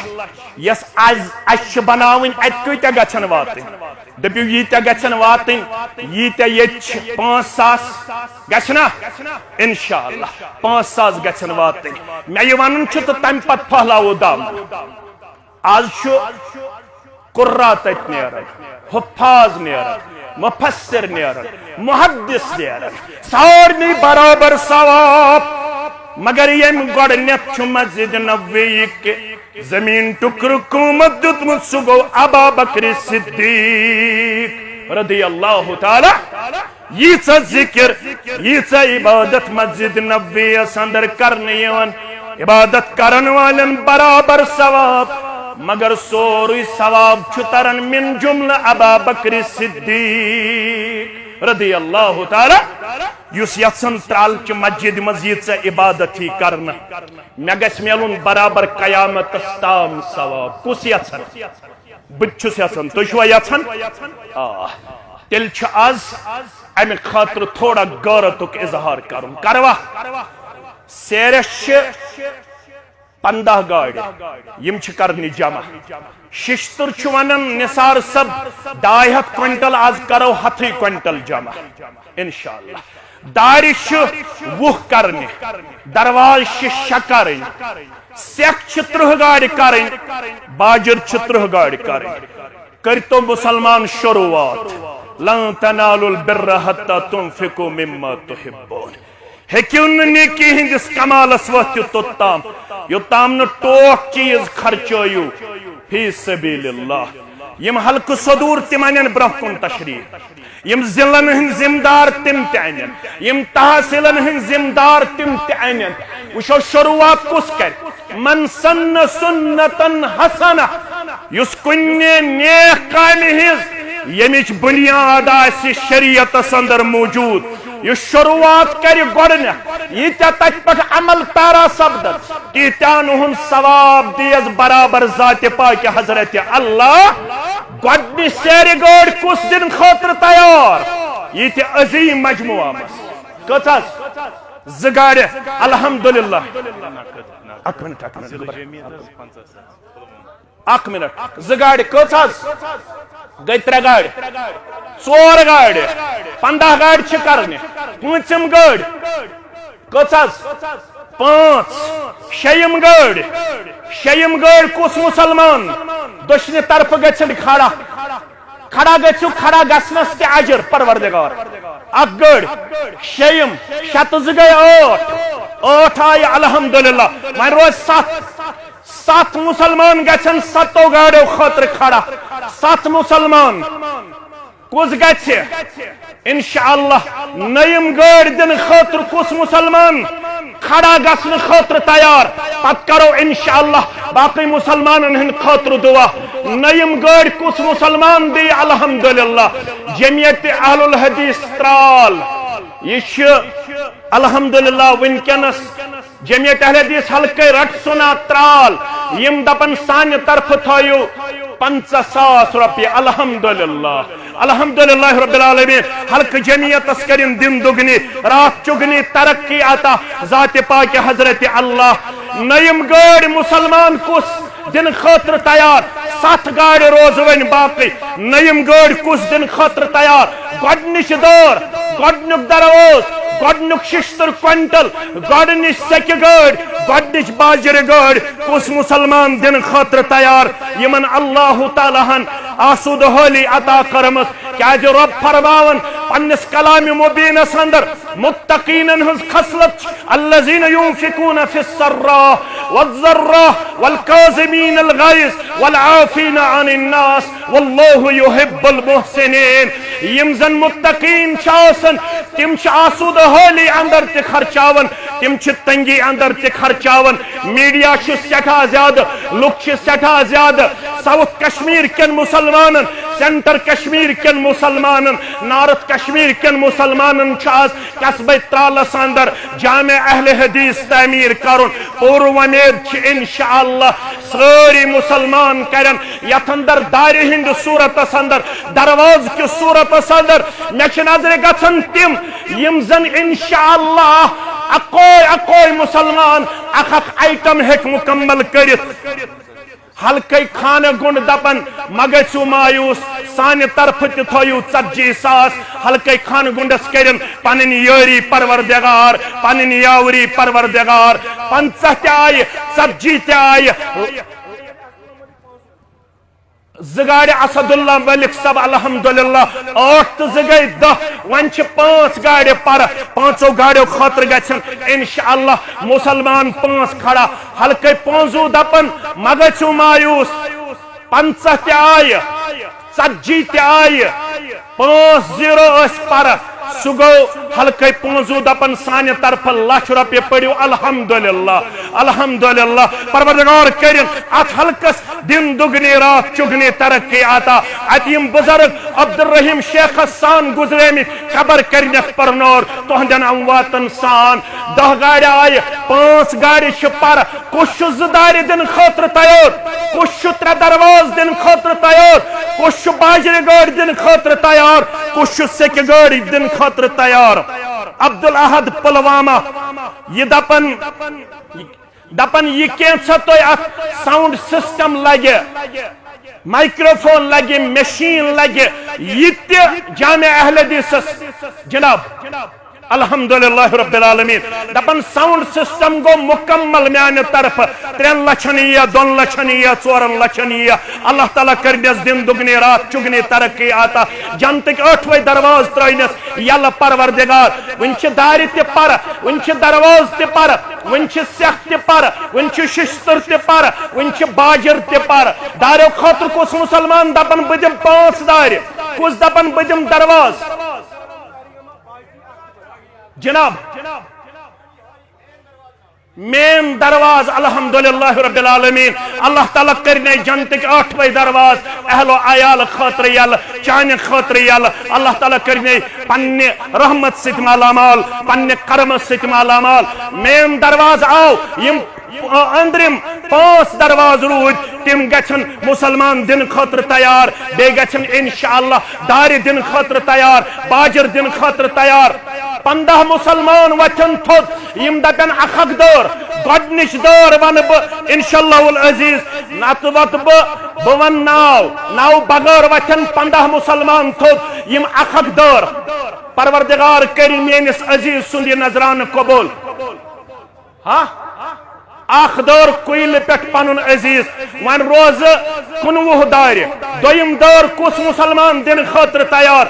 یس آج بناوٕنۍ اتہِ کۭتیاہ گژھن واتٕنۍ دٔپِو ییٖتیاہ گژھن واتٕنۍ ییٖتیاہ ییٚتہِ چھِ 5,000 گژھنا انشاءاللہ 5,000 گژھن واتٕنۍ مےٚ یہِ وَنُن چھُ تہٕ تَمہِ پتہٕ پھہلاوو دم آز چھُ قُرّا تَتہِ نیران حفاظ نیران مفسر نیران محدث نیران سارنٕے برابر ثواب مگر یم گۄڈنیٚتھ چھُ مسجد نبوی کہ زمین ٹکر قومت دیتمت سُہ گوٚو ابا بکر صدیق رضی اللہ تعالی ییٖژاہ ذکر ییٖژاہ عبادت مسجد نبوی یس اندر کرنہٕ یِوان عبادت کرن والن برابر ثواب مگر سورُے ثواب چھُ تران من جملہ ابا بکر صدیق رضی اللہ تعالی یس یژھان ترالچہ مسجد مز ییٖژاہ عبادت ہی کرنا مےٚ گژھِ میلُن برابر قیامتس تام ثواب کُس یژھان بہٕ چھُس یژھان تُہۍ چھُوا یژھان تیٚلہِ چھُ آز امہِ خٲطرٕ تھوڑا غٲرتُک اظہار کرُن کروا سیرس چھِ 15 گاڑِ یم چھ کرنی جمع ششتر چھ ونن نثار صب 250 کوئنٹل آز کرو 100 کوئنٹل جمع انشاءاللہ دارِ چھ 20 کرنی درواز چھ 6 کرنی سیک چھ 30 گاڑِ کرنی باجر چھ 30 گاڑِ کرنی کرتو مسلمان شروعات لن تنالوا البر حتى تنفقوا مما تحبون ہیکیون نیکی ہندس کمالس وقت توتام یوتام نو ٹوٹ چیز خرچویو فی سبیل اللہ یم حلق صدور تمانین برہکن تشریح یم ضلعن ہن زمدار تم تینین یم تحصیلن ہن زمدار تم تینین وشو شروعات کس کر من سن سنتن حسنہ یس کنی نیک کامی ہز یمیچ بنیاد آسی شریعت اندر موجود یہ شروعات کری گوڑنے یہ تک پٹ عمل تارا سبدت کہ تیانہن ثواب دیز برابر ذات پاک حضرت اللہ گوڑنی سیری گوڑ کس دن خاطر تیار یہ تی عظیم مجموعہ مس کتاز زگاڑ الحمدللہ اک منٹ زگاڑ کتاز گئی 3 گاڑ 4 گاڑ 15 گاڑ چھ کرنے 5م گاڑ کتاز 5 6م گاڑ کس مسلمان دشنی طرف گچن کھڑا گچو کھڑا گسنس تے اجر پروردگار اک گاڑ 6م 7 گئی 8 آئی الحمدللہ میں روز 7 مسلمان گچن 7 گاڑیو خاطر کھڑا 7 مسلمان کس گچھے انشاءاللہ 9م گاڑ دن خاطر کس مسلمان کھڑا گسن خاطر تیار پت کرو انشاءاللہ باقی مسلمانن ہن خاطر دعا 9م گاڑ کس مسلمان دی الحمدللہ جمعیت اہل الحدیث ترال یہ الحمدللہ ونکنس جمعیت اہل حدیث حلقہ رٹ سنا ترال یم دپن سان طرف تھایو 50,000 روپیہ الحمدللہ رب العالمین حلق جمعیت اسکرین دن دگنی رات چگنی ترقی آتا ذات پاک حضرت اللہ 9م گاڑ مسلمان کس دن خاطر تیار 7 گاڑ روز ون باقی 9م گاڑ کس دن خاطر تیار گوڑنش دور گوڑنک دروز گوڑنک 66 کوئنٹل گوڑنش سیک گاڑ گوڑنش باجر گاڑ کس مسلمان دن خاطر تیار یمن اللہ تعالیٰ ہن آسود حولی عطا کرمس کیا جو رب فرماون پنس کلام مبین اندر متقین ہنس خصلت الذین ينفقون فی السراء والضراء والکاظمین الغیظ والعافین عن الناس واللہ یحب المحسنین یم زن متقین چاسن تم چھ آسود حولی اندر تے خرچاون تم چھ تنگی اندر تے خرچاون میڈیا چھ سٹھا زیادہ لوگ چھ سٹھا زیادہ ساؤتھ کشمیر کن مسلمانن سینٹر کشمیر کن مسلمانن نارتھ کشمیر کن مسلمانن چاز قصبہ ترالس اندر جامع اہل حدیث تعمیر کرن پور ومید چھ انشاءاللہ ساری مسلمان کرن یت اندر دار ہند صورت اندر درواز کی صورت اندر مچ نظر گژھن تم یم زن انشاءاللہ اکوئی مسلمان اخ آئٹم ہیک مکمل کرت حلقہ خانہ گنڈ دپن مگسو مایوس سان طرف تھیو 40,000 حلقہ خانہ گنڈس کرن پنن یاری پروردگار پنن یاوری پروردگار 50 تہ آئی 40 تہ آئی زگاڑ اسد اللہ ملک صاحب الحمدللہ 8 تہ زگئی 10 ون چھ 5 گاڑی پر 5 گاڑیو خاطر گژھن انشاءاللہ مسلمان 5 کھڑا حلقہ 5 دپن مگچو مایوس 50 تہ آئی 40 تہ آئی 5-0 اس پر سو گو حلقہ 5 دپن سان طرف 1,00,000 روپیہ پڑیو الحمدللہ پروردگار کرن ات حلقس دن دگنی رات چگنی ترقی آتا اتیم بزرگ عبدالرحیم شیخ حسان گزرے قبر کرنک پرنور تہندن امواتن سان 10 گاڑی آئی 5 گاڑی پر کش 2 داری دن خاطر تیار کش 3 درواز دن خاطر تیار کش باجر گاڑی دن خاطر تیار کش سیک گاڑی دن خاطر تیار عبدالاحد پلوامہ یہ دپن دپن یہ کینسا تو ساؤنڈ سسٹم لگے مائکروفون لگے مشین لگے یہ جامع اہل حدیث جناب الحمدللہ رب العالمین دپن ساؤنڈ سسٹم گو مکمل میانہ طرف 3 لچھن یا 2 لچھن یا 4 لچھن یا اللہ تعالیٰ کرنس دن دگنی رات چگنی ترقی آتا جنتک 8ویں دروازٕ ترٲینس یل پروردگار ون دارِ تہِ پر ون دروازٕ تہِ پر ون سیکھ تہِ پر ون ششتر تہِ پر ون باجر تہِ پر داریو خاطر کس مسلمان دپن بہ دم 5 دارِ کس دپن بہ دم درواز جناب مین درواز الحمدللہ رب العالمین اللہ تعالیٰ کرنے جنتک 8ویں درواز اہل و عیال خاطر یل چانہ خاطر یل اللہ تعالیٰ کرنے پنہ رحمت ست مالا مال پنہ کرم ست مالا مال مین درواز آو یم اندرم 5 دروازٕ روٗدۍ تِم گژھن مسلمان دن خاطر تیار بیٚیہِ گژھن انشاءاللہ دارِ دن خاطر تیار باجر دن خاطر تیار 15 مسلمان وچن تھوٚد یم دپن اکھ دور گۄڈنِچ دور ون بہٕ انشاءاللہ العزیز نتہٕ وتہٕ بہٕ ون ناو بغٲر وچن 15 مسلمان تھوٚد یم اکھ دور پروردگار کٔرِنۍ میٲنِس عزیز سُنٛد یہِ نظرانہٕ قبول ہاں اخ دور کوئل پہ پن عزیز ون روز 19 دار دویم دور کس مسلمان دن خاطر تیار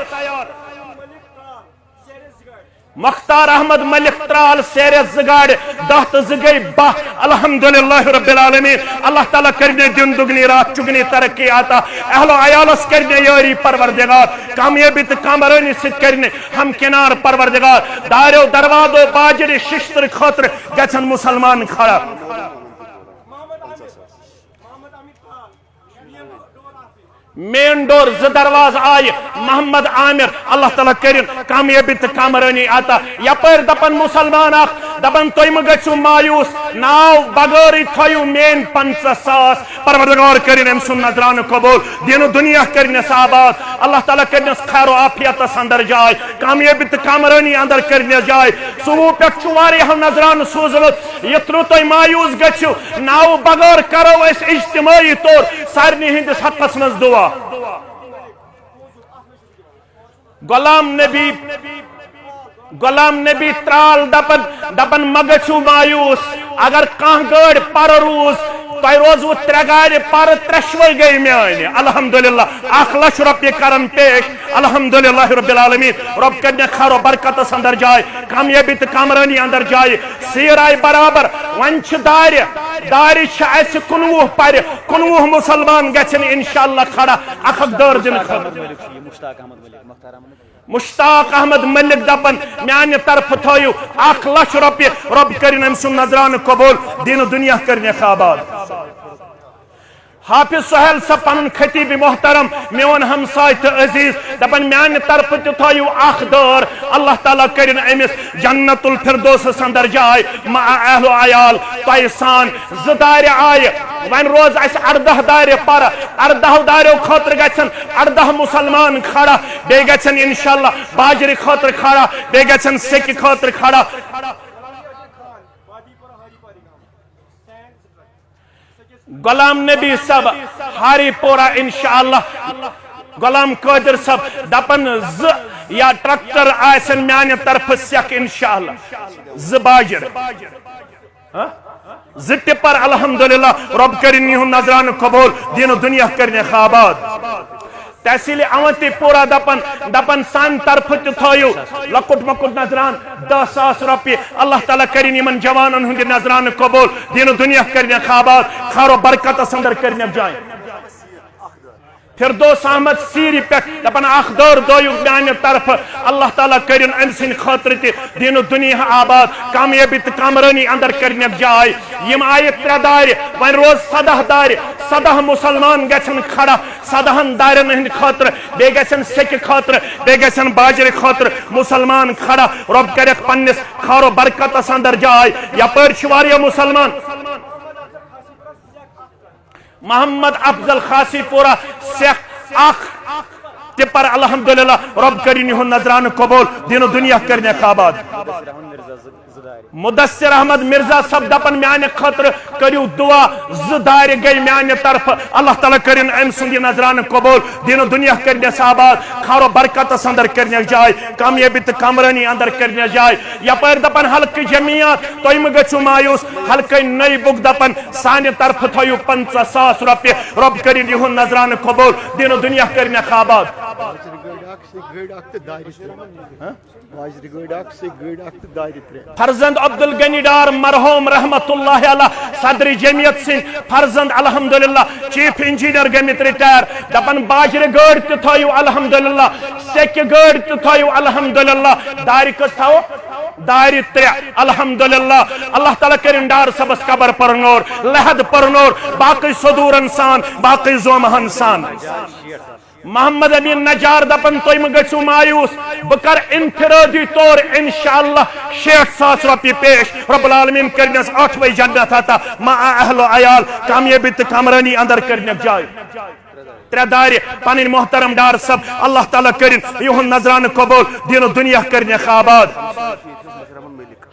مختار احمد ملک ترال سیر زگاڑ 10 تو 2 گئی 12 الحمدللہ رب العالمین اللہ تعالیٰ کرنے دن دگنی رات چگنی ترقی آتا اہل و عیالس کرنے یاری پروردگار کامیابی تو کامرانی ست کرنے ہم کنار پروردگار داریو دروازو باجر ششتر خاطر گچھن مسلمان کھڑا مین ڈور 2 دروازٕ آئے محمد عامر اللہ تعالیٰ کرن کامیابی تو کامرانی آتا یپر دپن مسلمان اخ دپن تُہۍ مہ گژھِو مایوس ناو بغٲرٕے تھٲیِو مین 50 ساس پروردگار کرن أمۍ سُنٛد نظرانہٕ قبول دین دنیا کرنس آباد اللہ تعالیٰ کرنس خیر و عافیتس اندر جاے کامیابی تو کامرانی اندر کرنس جاے صبح پہ واریاہ نظرانہٕ سوٗزمُت یتھ نہٕ تُہۍ مایوس گژھِو ناو بغٲر کرو أسۍ اجتماعی طور سارنٕے ہٕنٛدِس حقس منٛز دعا غلام نبی ترال دپن مگچو مایوس اگر کان گاڑ پر روز تہ روزو 3 گاڑ پر 3 گئی میانہ الحمدللہ 1 لچھ رۄپیہِ کرن پیش الحمدللہ رب العالمین رب کرنے خیر و برکتس اندر جائے کامیابی تو کامرانی اندر جائے سیر آئی برابر ون دارِ 19 پر 19 مسلمان گژھن انشاءاللہ کھڑا اکھ دور دن مشتاق احمد ملک دپن میانہ طرف تھٲیِو 1 لچھ رۄپیہِ رب کرن أمۍ سُنٛد نظرانہٕ قبول دین دنیا کرنے آباد حافظ سہیل صاحب پن خطیب محترم میون ہمسائے تو عزیز دپن میانہ طرف تہ تھٲیِو 1 دور اللہ تعالیٰ کرن أمس جنت الفردوس اندر جائے مع اہل و عیال تۄہہِ سان 2 دارِ آیہِ ون روز اس 18 دارِ پر 18 داریو خاطر گژھن 18 مسلمان کھڑا بیٚیہِ گژھن انشاءاللہ باجرِ خاطر کھڑا بیٚیہِ گژھن سیکہِ خاطر کھڑا غلام نبی صاحب ہاری پورا انشاءاللہ غلام قادر صاحب دپن 2 یا ٹریکٹر آسن میانہ طرف سیک انشاءاللہ 2 باجر 2 ٹپر الحمدللہ رب کرن یہن نظرانہ قبول دین دنیا کرنے آباد تحصیل اونتی پورا دپن سان طرف تہ تھٲیِو لکٹ مکٹ نظران 10,000 رۄپیہِ اللہ تعالیٰ کرن یمن جوانن ہند نظرانہ قبول دین دنیا کرنے آباد خیر و برکتس اندر کرنے جائے فردوس احمد سیری پہ دپن 1 دور دٲیِو میانہ طرف اللہ تعالیٰ کرن أمۍ سٕنٛدِ خٲطرٕ تہِ دین دنیا آباد کامیابی تو کامرانی اندر کرنے جائے یم آیہِ 3 دارِ ون روز 17 دارِ 17 مسلمان گژھن کھڑا 17 دارن ہند خاطر بیٚیہِ گژھن سیکہِ خاطر بیٚیہِ گژھن باجرِ خاطر مسلمان کھڑا رب کرکھ پننس خیر و برکتس اندر جائے یپٲرۍ چھِ واریاہ مسلمان محمد افضل خاصی پورا سیکھ 1 ٹپر الحمدللہ رب کرن یہن نظرانہ قبول دین دنیا کرنے آباد مدثر احمد مرزا صاحب دپن میانہ خاطر کریو دعا زدار گئی میانہ طرف اللہ تعالیٰ کرن ام سند نظرانہ قبول دین و دنیا کرنس آباد خارو برکتس اندر کرنس جائے کامیابی تو کامرانی اندر کرنس جائے یپر دپن حلقہ جمعیات تھی مہ گژھو مایوس حلقہ نئی بک دپن سانہ طرف تھو 50,000 روپیہ رب کرن یہن نظرانہ قبول دین و دنیا کرنس آباد فرزند عبدالغنی ڈار مرحوم رحمت اللہ علیہ صدر جمعیت سن فرزند الحمدللہ چیف انجینئر گمت ریٹائر دپن باجر گاڑ تہ تھو الحمدللہ سیکہ گاڑ تہ تھو الحمدللہ دار کس تھو دار 3 الحمدللہ اللہ تعالیٰ کرن ڈار صبس قبر پرنور لحد پرنور باقی صدور انسان باقی زومہ انسان محمد امین نجار دپن تھی مہ گژھو مایوس بہ کر انفرادی طور انشاءاللہ 60,000 روپیہ پیش رب العالمین کرنس 8ویں جنت عطا مع اہل و عیال کامیابی تو کامرانی اندر کرنس جائے 3 دار پن محترم ڈار صاحب اللہ تعالیٰ کرن یہن نظرانہ قبول دین و دنیا کرنس آباد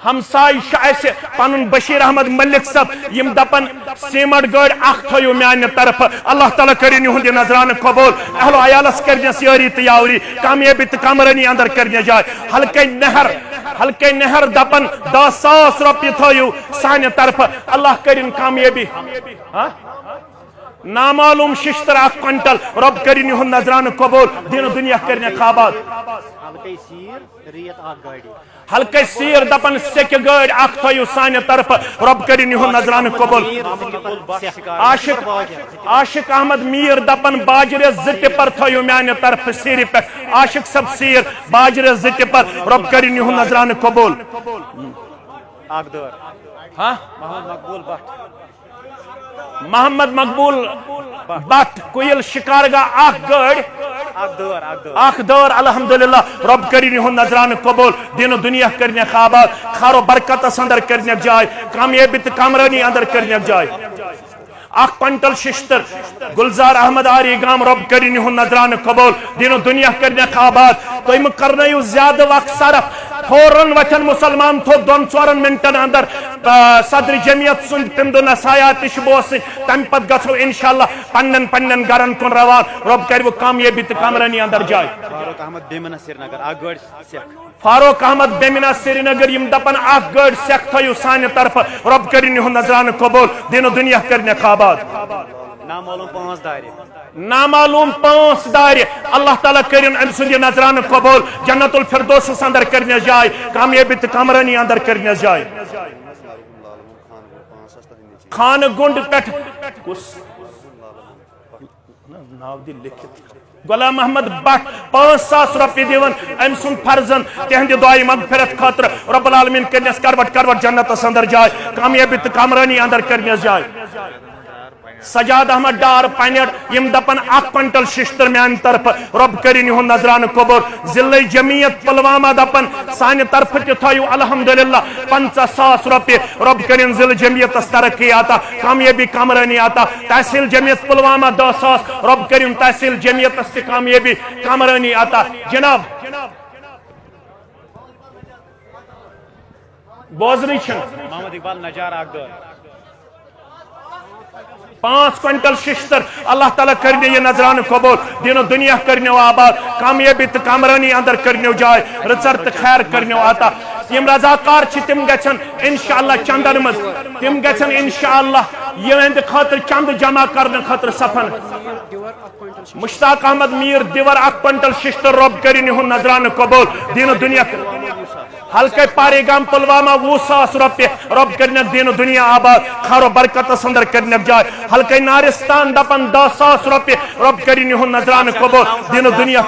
ہمسائی شاہ پن بشیر احمد ملک صاحب یم دپن سیمٹ گاڑ اخ تھو میانہ طرف اللہ تعالیٰ کرن یہند نظرانہ قبول اہل و عیالس کرنس یاری تو یاوری کامیابی تو کامرانی اندر کرنس جائے حلقہ نہر دپن 10,000 روپیہ تھو سانہ طرف اللہ کرن کامیابی نامعلوم ششتر 1 کوئنٹل رب کرن یہند نظرانہ قبول دین و دنیا کرنس آباد حلقہ سیر دپن سیکہ گاڑ اخ تھو سانہ طرف رب کرن یہند نظرانہ قبول عاشق احمد میر دپن باجر 2 ٹپر تھو میانہ طرف سیر پہ عاشق سب سیر باجر 2 ٹپر رب کرن یہند نظرانہ قبول محمد مقبول بٹ کوئل شکارگاہ اخ دور الحمدللہ رب کرن یہند نظرانہ قبول دین و دنیا کرنس آباد خارو برکتس اندر کرنس جائے کامیابی تو کامرانی اندر کرنس جائے 1 کوئنٹل ششتر گلزار احمد آری گام رب کرن یہند نظرانہ قبول دین و دنیا کرنس آباد تھی مہ کرنو زیادہ وقت صرف فوراً وچن مسلمان تھو 2-4 منٹن اندر صدر جمعیت سن تم دو نصایات بوس تم پت گھو انشاءاللہ پنن گرن کن روان رب کرو کامیابی تو کامرانی اندر جائے فاروق احمد بیمنا سری نگر یم دپن 1 گاڑ سیک تھو سانہ طرف رب کرن یہند نظرانہ قبول دین و دنیا کرنس آباد نامعلوم 5 دار اللہ تعالیٰ کرن ام سند نظرانہ قبول جنت الفردوس اندر کرنس جائے کامیابی تو کامرانی اندر کرنس جائے خان گنڈ پہ غلام محمد بٹ 5,000 روپیہ دیون ام سن فرزن تہند دعائی مغفرت خاطر رب العالمین کرنس کروٹ جنت اندر جائے کامیابی تو کامرانی اندر کرنس جائے سجاد احمد ڈار پنڈ یم دپن 1 کوئنٹل ششتر میان طرف رب کرن یہند نظرانہ قبول ضلع جمعیت پلوامہ دپن سانہ طرف تہ تھو الحمدللہ 50,000 روپیہ رب کرن ضلع جمعیت ترقی عطا کامیابی کامرانی عطا تحصیل جمعیت پلوامہ 10,000 رب کرن تحصیل جمعیت تہ کامیابی کامرانی عطا جناب بوزنی چھن محمد اقبال نجار آگدور 5 کوئنٹل ششتر اللہ تعالیٰ کرنے یہ نظرانہ قبول دین و دنیا کرنے آباد کامیابی تو کامرانی اندر کرنے جائے رچر تو خیر کرنے آتا یم رضاکار چھ تم گژھن انشاءاللہ چندن مز تم گژھن انشاءاللہ یہ خاطر چند جمع کرنے خاطر سفن مشتاق احمد میر دیور 1 کوئنٹل ششتر رب کرن یہند نظرانہ قبول دین و دنیا حلقہ پاری گام پلوامہ 20,000 روپیہ رب کرنس دین و دنیا آباد خارو برکتس اندر کرنس جائے حلقہ نارستان دپن 10,000 روپیہ رب کرن یہند نظرانہ قبول دین و دنیا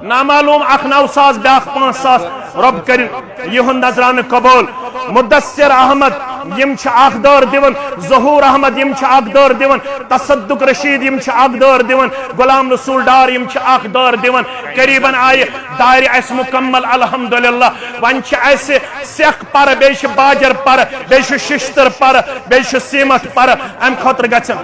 نامعلوم 9,000 بیاق 5,000 رب کرن یہند نظرانہ قبول مدثر احمد یم چھ 1 دور دیون ظہور احمد یم چھ 1 دور دیون تصدق رشید یم چھ 1 دور دیون غلام رسول ڈار یم چھ 1 دور دیون قریباً آئے دائر اس مکمل الحمدللہ ون چھ ایسے سیخ پر بیش باجر پر بیش ششتر پر بیش سیمت پر ام خطر گچن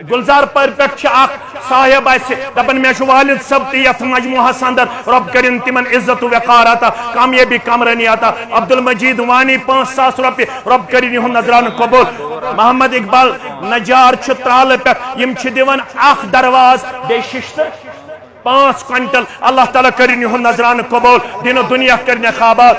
گلزار پر پہ صاحب دپان مے والد صاحب تیت مجموعہ اندر رب کرن تمن عزت و وقار عطا کامیابی کامرانی عطا عبد المجید وانی 5,000 روپیہ رب کرن یہن نظران قبول محمد اقبال نجار ترال پہ یم دیوان اخ درواز بے ششتر 5 کوئنٹل اللہ تعالیٰ کرن یہن نظران قبول دین و دنیا کرنے خوابات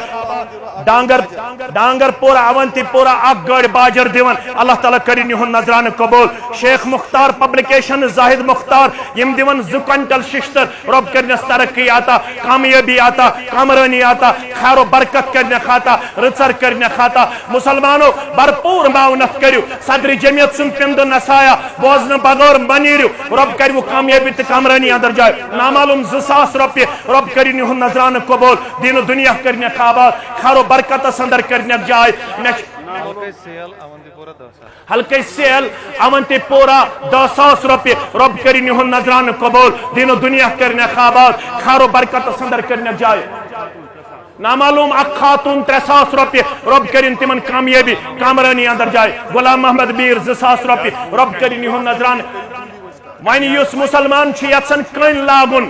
ڈانگر پورا اونتی پورا اک گاڑ باجر دیوان اللہ تعالیٰ کرن یہن نظران قبول شیخ مختار پبلکیشن زاہد مختار یم دیوان 2 کوئنٹل ششتر رب کرنس ترقی آتا کامیابی آتا کامرانی آتا خیر و برکت کرنے خاتا رچر کرنے خاتا مسلمانوں بھرپور معاونت کریو صدر جمعیت سن پند نسایا بوزن بغور منیریو رب کریو کامیابی تے کامرانی اندر جائے نامعلوم 2,000 روپیہ رب کرن یہن نظران قبول دین و دنیا کرنے خوابات خیر و برکت اندر کرنے جائے ہلکے سیل اونتی پورا 10,000 روپیہ رب کرن یہن نظران قبول دین و دنیا کرنے خوابات خیر و برکت اندر کرنے جائے نامعلوم اک خاتون 3,000 روپیہ رب کرن تمن کامیابی کامرانی اندر جائے غلام محمد میر 2,000 روپیہ رب کرن یہن نظران وانی یس مسلمان چھ یژھان کن لاگن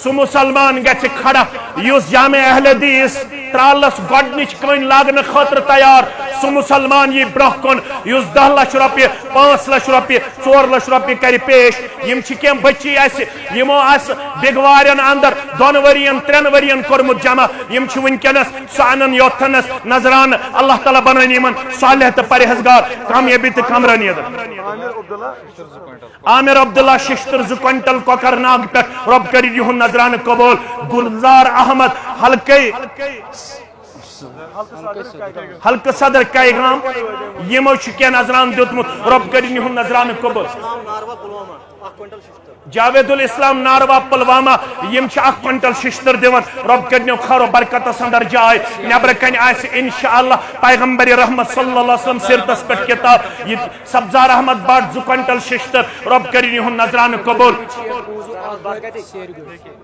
سو مسلمان گژھِ کھڑا یس جامع اہل حدیث ترالس گۄڈنِچ کن لاگن خاطر تیار سو مسلمان یہ برہ کن یس 10 لچھ روپیہ 5 لچھ روپیہ 4 لچھ روپیہ کر پیش یم چھ کیم بچی اسہ یمو اس بگوارین اندر 2 ورین 3 ورین کورمت جمع یم چھ ونکینس سانن یوتھنس نظران اللہ تعالی بنٲیِن یمن صالح تہ پرہیزگار کامیابی تہ کامرانی عامر عبداللہ ششتر 2 کوئنٹل کوکر ناگ پہ رب کرن یہن نظران قبول گلزار احمد حلقہ صدر کیگام یمو چھ نظران دیتمت رب کرن یہن نظران قبول جاوید الاسلام ناروا پلوامہ یم چھ 1 کوئنٹل ششتر دیوان رب کرنیو خیر و برکت اندر جائے نبر کن آس انشاءاللہ پیغمبر رحمت صلی اللہ علیہ وسلم سیرتس پہ کتاب یہ سبزار احمد بٹ 2 کوئنٹل ششتر رب کرن یہن نظران قبول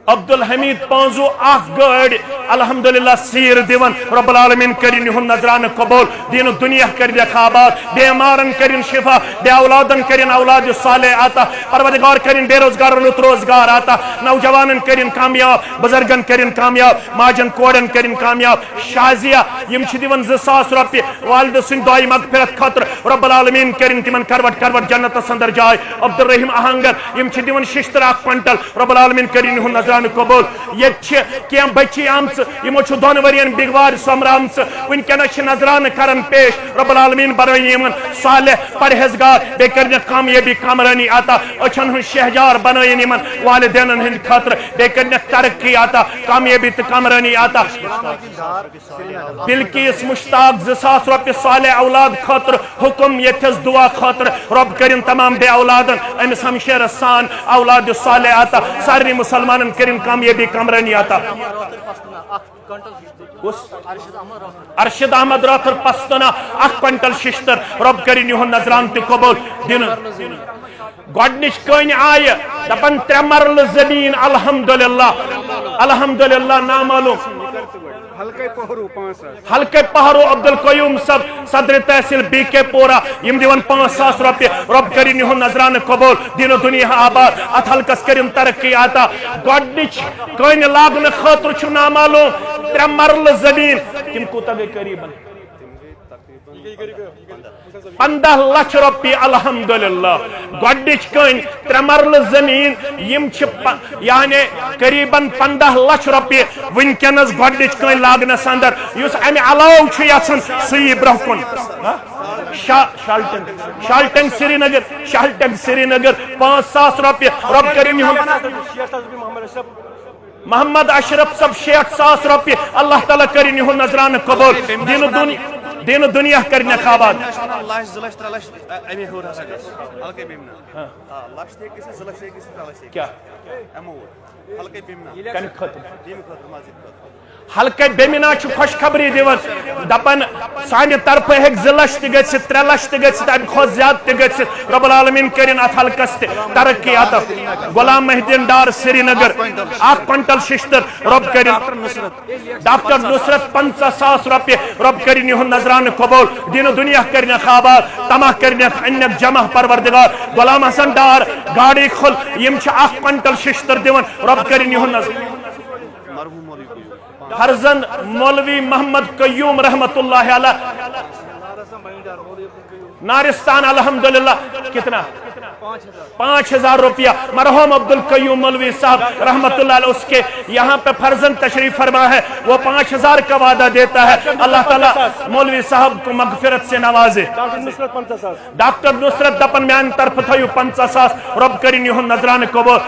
عبد الحمید پانزو 1 گاڑ الحمدللہ سیر دیوان رب العالمین کرن یہن نظران قبول دین و دنیا کرن خوابات بیمارن کرن شفا بے اولادن کرن اولاد صالح آتا پروردگار کرن بے روزگار لط روزگار آتا نوجوانن کرن کامیاب بزرگن کرن کامیاب ماجن کوڑن کرن کامیاب شازیہ یم چھ دیوان 2,000 روپیہ والد سن دعائی مغفرت خاطر رب العالمین کرن تمن کروٹ کروٹ جنت اندر جائے عبد الرحیم اہنگر یم چھ دیوان ششتر 1 کوئنٹل رب العالمین کرن یہن نظران قبول یہ چھ کیم بچی آمس یمو چھ 2 ورین بگوار سمرامس ونکینس چھ نظران کرن پیش رب العالمین بنٲیِن یمن صالح پرہیزگار بے کرن کامیابی کامرانی عطا اچھن ہن شہجار بنٲیِن یمن والدینن ہند خاطر بے کرن ترقی عطا کامیابی تہ کامرانی عطا بلکیس مشتاق 2,000 روپیہ صالح اولاد خاطر حکم یتھس دعا خاطر رب کرن تمام بے اولادن امس ہمشیر سان اولاد صالح عطا سارے مسلمانن کرن کامیابی کامرانی عطا ارشد احمد راتر پستنا 1 کوئنٹل ششتر رب کرن یہن نظران تہ قبول دین گۄڈنِچ کٔنۍ آیہِ دپان 3 مرلہٕ زمیٖن الحمدللہ الحمدللہ نامعلوم حلقہ پہرو عبد القیوم صاحب صدر تحصیل بی کے پورا یم دیوان 5,000 روپیہ رب کرن یہن نظران قبول دین و دنیا آباد ات حلقس کرن ترقی عطا گۄڈنِچ کٔنۍ لاگنہٕ خٲطرٕ چھُ نامعلوم 3 مرلہٕ زمیٖن تم کوٗتاہ گٔے قریباً 15 لچھ روپیہ الحمدللہ گۄڈنِچ کٔنۍ 3 مرلہٕ زمیٖن یم چھ یعنی قریباً 15 لچھ روپیہ ونکینس گۄڈنِچ کٔنۍ لاگنس اندر یس امہ علاوٕ چھُ یژھان سُہ یی برونٛہہ کُن شالٹنگ سری نگر 5,000 روپیہ رب کرن محمد اشرف صاحب 60,000 روپیہ اللہ تعالیٰ کرن یہن نظران قبول دین و دنیا کرنے خوابات کیا حلقہ بیمنا خوشخبری دیون دپن سانہ طرف ہیک 2 لچھ تہ گژھتھ 3 لچھ تہ گژھتھ امہ کھۄتہٕ زیادٕ تہ گژھتھ رب العالمین کرن اتھ حلقس تہ ترقی عطا غلام محی الدین ڈار سری نگر 1 کوئنٹل ششتر رب کرن ڈاکٹر نصرت 50,000 رۄپیہِ رب کرن یہند نذرانہ قبول دین و دنیا کرنک آباد تمہ کرنک انک جمع پروردگار غلام حسن ڈار گاڑی کھل یم 1 کوئنٹل ششتر دون رب کرن یہند نظر فرزند مولوی محمد قیوم رحمت اللہ علیہ نارستان الحمدللہ کتنا 5,000 روپیہ مرحوم عبد القیوم مولوی صاحب رحمت اللہ علیہ اس کے یہاں پہ فرزند تشریف فرما ہے وہ 5,000 کا وعدہ دیتا ہے اللہ تعالیٰ مولوی صاحب کو مغفرت سے نوازے ڈاکٹر نصرت دپن میان طرف تھیو 50,000 رب کرن یہند نذرانہ قبول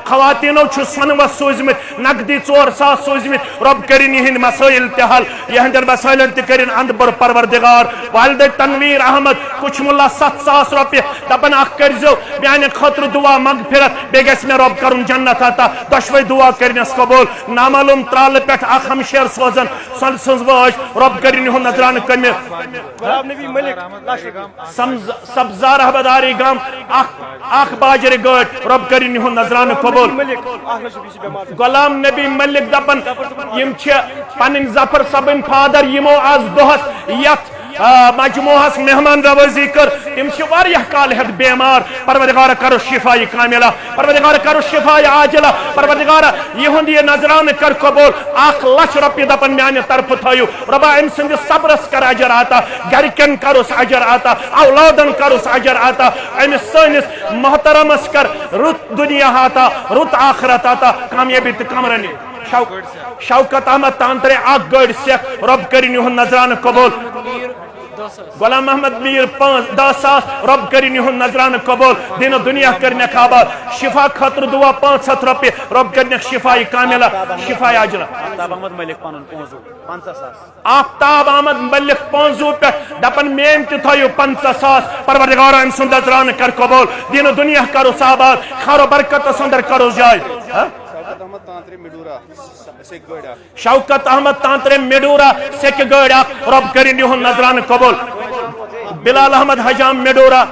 خواتینو چھ سنوس سوزمت نقدی 4,000 سوزمت رب کرن یہند مسائل تہ حل یہندر مسائل تہ کرن اندبر پروردگار والدہ تنویر احمد کچھ ملا 7,000 روپیہ دپن اخ کرزو میانہ خاطر دعا مغفرت بے گژھِ مے رب کرن جنت عطا دشوے دعا کرنس قبول نامعلوم ترال پہ اخ ہمشیر سوزن سن سنز واج رب کرن یہند نذرانہ کمہ سبزار احمداری گام اخ باجر گاڑ رب کرن یہند نذرانہ قبول غلام نبی ملک دپن یم چھ پنن ظفر صبن فادر یمو آز دہس یت مجموعس مہمان روزی کر تم واریاہ کال ہیت بیمار پروردگار کرو شفائی کاملہ پروردگار کرو شفائی عاجلہ پروردگار یہند یہ نذرانہ کر قبول 1 لچھ روپیہ دپن میانہ طرف تھیو ربا ام سند صبرس کر اجر عطا گرکن کروس اجر عطا اولادن کروس اجر عطا امس سنس محترمس کر رت دنیا عطا رت آخرت عطا کامیابی تہ کمرنی شوکت احمد تانترے 1 گاڑ سیکھ رب کرن یہند نذرانہ قبول غلام محمد میر 10,000 رب کرن یہند نذرانہ قبول دین و دنیا کرنک آباد شفا خاطر دعا 500 روپیہ رب کرنک شفائی کاملہ شفائی عاجلہ آفتاب احمد ملک پنن 50,000 آفتاب احمد ملک 5 پہ دپن مین تہ تھیو 50,000 پروردگار ام سند نذرانہ کر قبول دین و دنیا کرو آباد خیر و برکت اندر کرو جائے شوکت احمد تانترے میڈورا سیک گاڑ رب کرن یہند نذرانہ قبول بلال احمد حجام میڈورا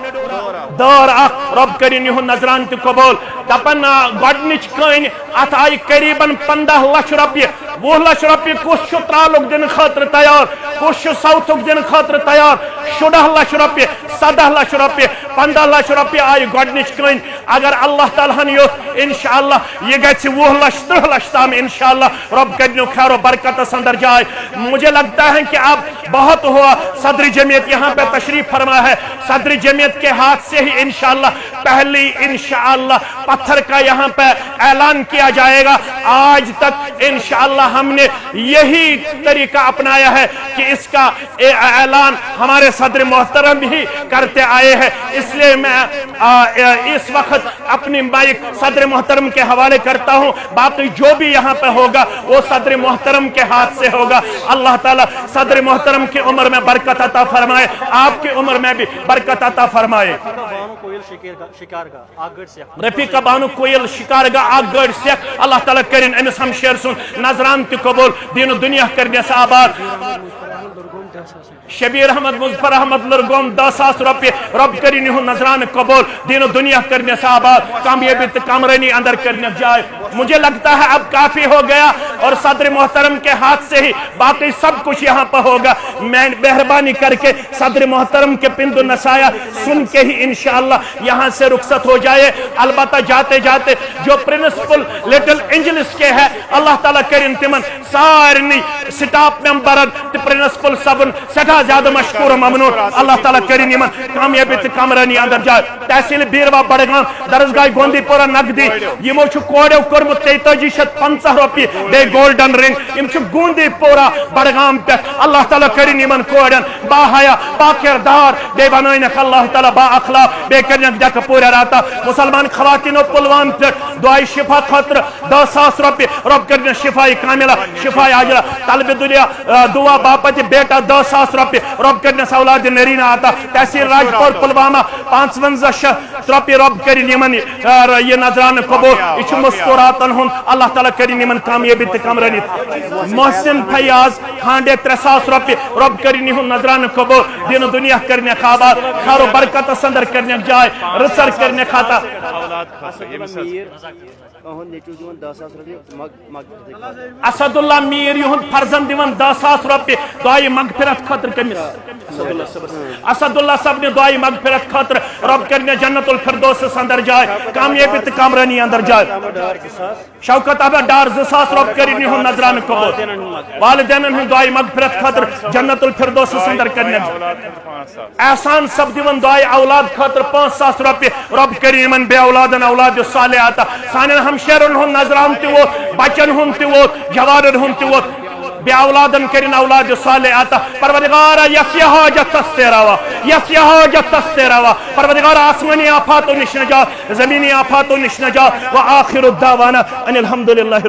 دار رب کرن یہند نذرانہ تہ قبول دپن گۄڈنِچ کٔنۍ اتھ آئی قریباً 15 لچھ روپیہ 20 لچھ روپیہ کس ترالک دن خاطر تیار کس سوتھک دن خاطر تیار 16 لچھ روپیہ 17 لچھ روپیہ 15 لچھ روپیہ آئی گۄڈنِچ کٔنۍ اگر اللہ تعالیٰ ہن یوت انشاءاللہ یہ گژھِ 20 لچھ 30 لچھ تام انشاءاللہ رب کرنو خیر و برکت اندر جائے مجھے لگتا ہے کہ اب بہت ہوا صدر جمعیت یہاں پہ تشریف فرما ہے صدر جمعیت کے ہاتھ سے ہی انشاءاللہ پہلی انشاءاللہ پتھر کا یہاں پہ اعلان کیا جائے گا آج تک انشاءاللہ ہم نے یہی طریقہ اپنایا ہے کہ اس کا اعلان ہمارے صدر محترم ہی کرتے آئے ہیں اس لیے میں اس وقت اپنی مائک صدر محترم کے حوالے کرتا ہوں باقی جو بھی یہاں پہ ہوگا وہ صدر محترم کے ہاتھ سے ہوگا اللہ تعالیٰ صدر محترم کی عمر میں برکت عطا فرمائے آپ کی عمر میں بھی برکت عطا فرمائے رفیقہ بانو کوئل شکارگاہ 1 گاڑ سیکھ اللہ تعالیٰ کرن امس ہمشیر سن نذران تہ قبول دین و دنیا کرنس آباد شبیر احمد مظفر احمد لرگوم 10,000 روپیہ رب کرن یہند نذرانہ قبول دین و دنیا کرنس آباد کامیابی تہ کامرانی اندر کرنس جائے مجھے لگتا ہے اب کافی ہو گیا اور صدر محترم کے ہاتھ سے ہی باقی سب کچھ یہاں پہ ہوگا میں مہربانی کر کے صدر محترم کے پند و نصایح سن کے ہی انشاءاللہ یہاں سے رخصت ہو جائے البتہ جاتے جاتے جو پرنسپل لٹل انجلس کے ہے اللہ تعالیٰ کرن تمن سارنی سٹاف ممبرن تہ پرنسپل صبن سٹھا زیادہ مشکور و ممنون اللہ تعالیٰ کرن یمن کامیابی تہ کامرانی اندر جائے تحصیل بیروا بڑگام درسگاہ گوندی پورہ نقدی یمو چھ کوڑیو کورمت 4350 روپیہ بے گولڈن رنگ یم چھ گوندی پورہ بڑگام پہ اللہ تعالیٰ کرن یمن کوڑن با حیا با کردار بے بنائنک اللہ تعالیٰ با اخلاق بے کرنک دک پورہ راتا مسلمان خواتین و پلوان پہ دعائی شفا خاطر 10,000 روپیہ رب کرن شفائی کاملہ شفائی عاجلہ طلب دنیا دعا باپت بیٹا 10,000 روپیہ رب کرن اولاد نرینہ آتا تحصیل راجپور پلوامہ 55 روپیہ رب کرن یمن یہ نذرانہ قبول یہ مسکورات راتن ہن اللہ تعالیٰ کرن یمن کامیابی تہ کمرانی محسن فیاض کھانڈے 3,000 رۄپیہِ رب کرن یہن نظران قبول دین دنیا کرنے آباد خیر و برکت اندر کرنے جائے رسر کرنے خاطہ اسد اللہ میر یہن فرزند دیون 10,000 رۄپیہِ دعائے مغفرت خاطر کمس اسد اللہ صاحب نے دعائے مغفرت خاطر رب کرنے جنت الفردوس اندر جائے کامیابی تہ کامرانی اندر جائے شوکت احمد ڈار 2,000 رب کرن یہن نظران قبول والدین ہن دعائے مغفرت خاطر جنت الفردوس اندر کرنے احسان سب دیون دعائے اولاد خاطر 5,000 رۄپیہِ رب کرن یمن بے اولادن اولاد صالحات سانن ہمشیرن ہن نظران تہ ووت بچن ہن تہ ووت جوانن ہن تہ ووت بے اولادن کرن اولاد صالحات پروردگار یس یہ حاجت تستیراوا یس یہ حاجت تستیراوا پروردگار آسمانی آفاتوں نش نجات زمینی آفاتوں نش نجات وآخر الدعوانا ان الحمدللہ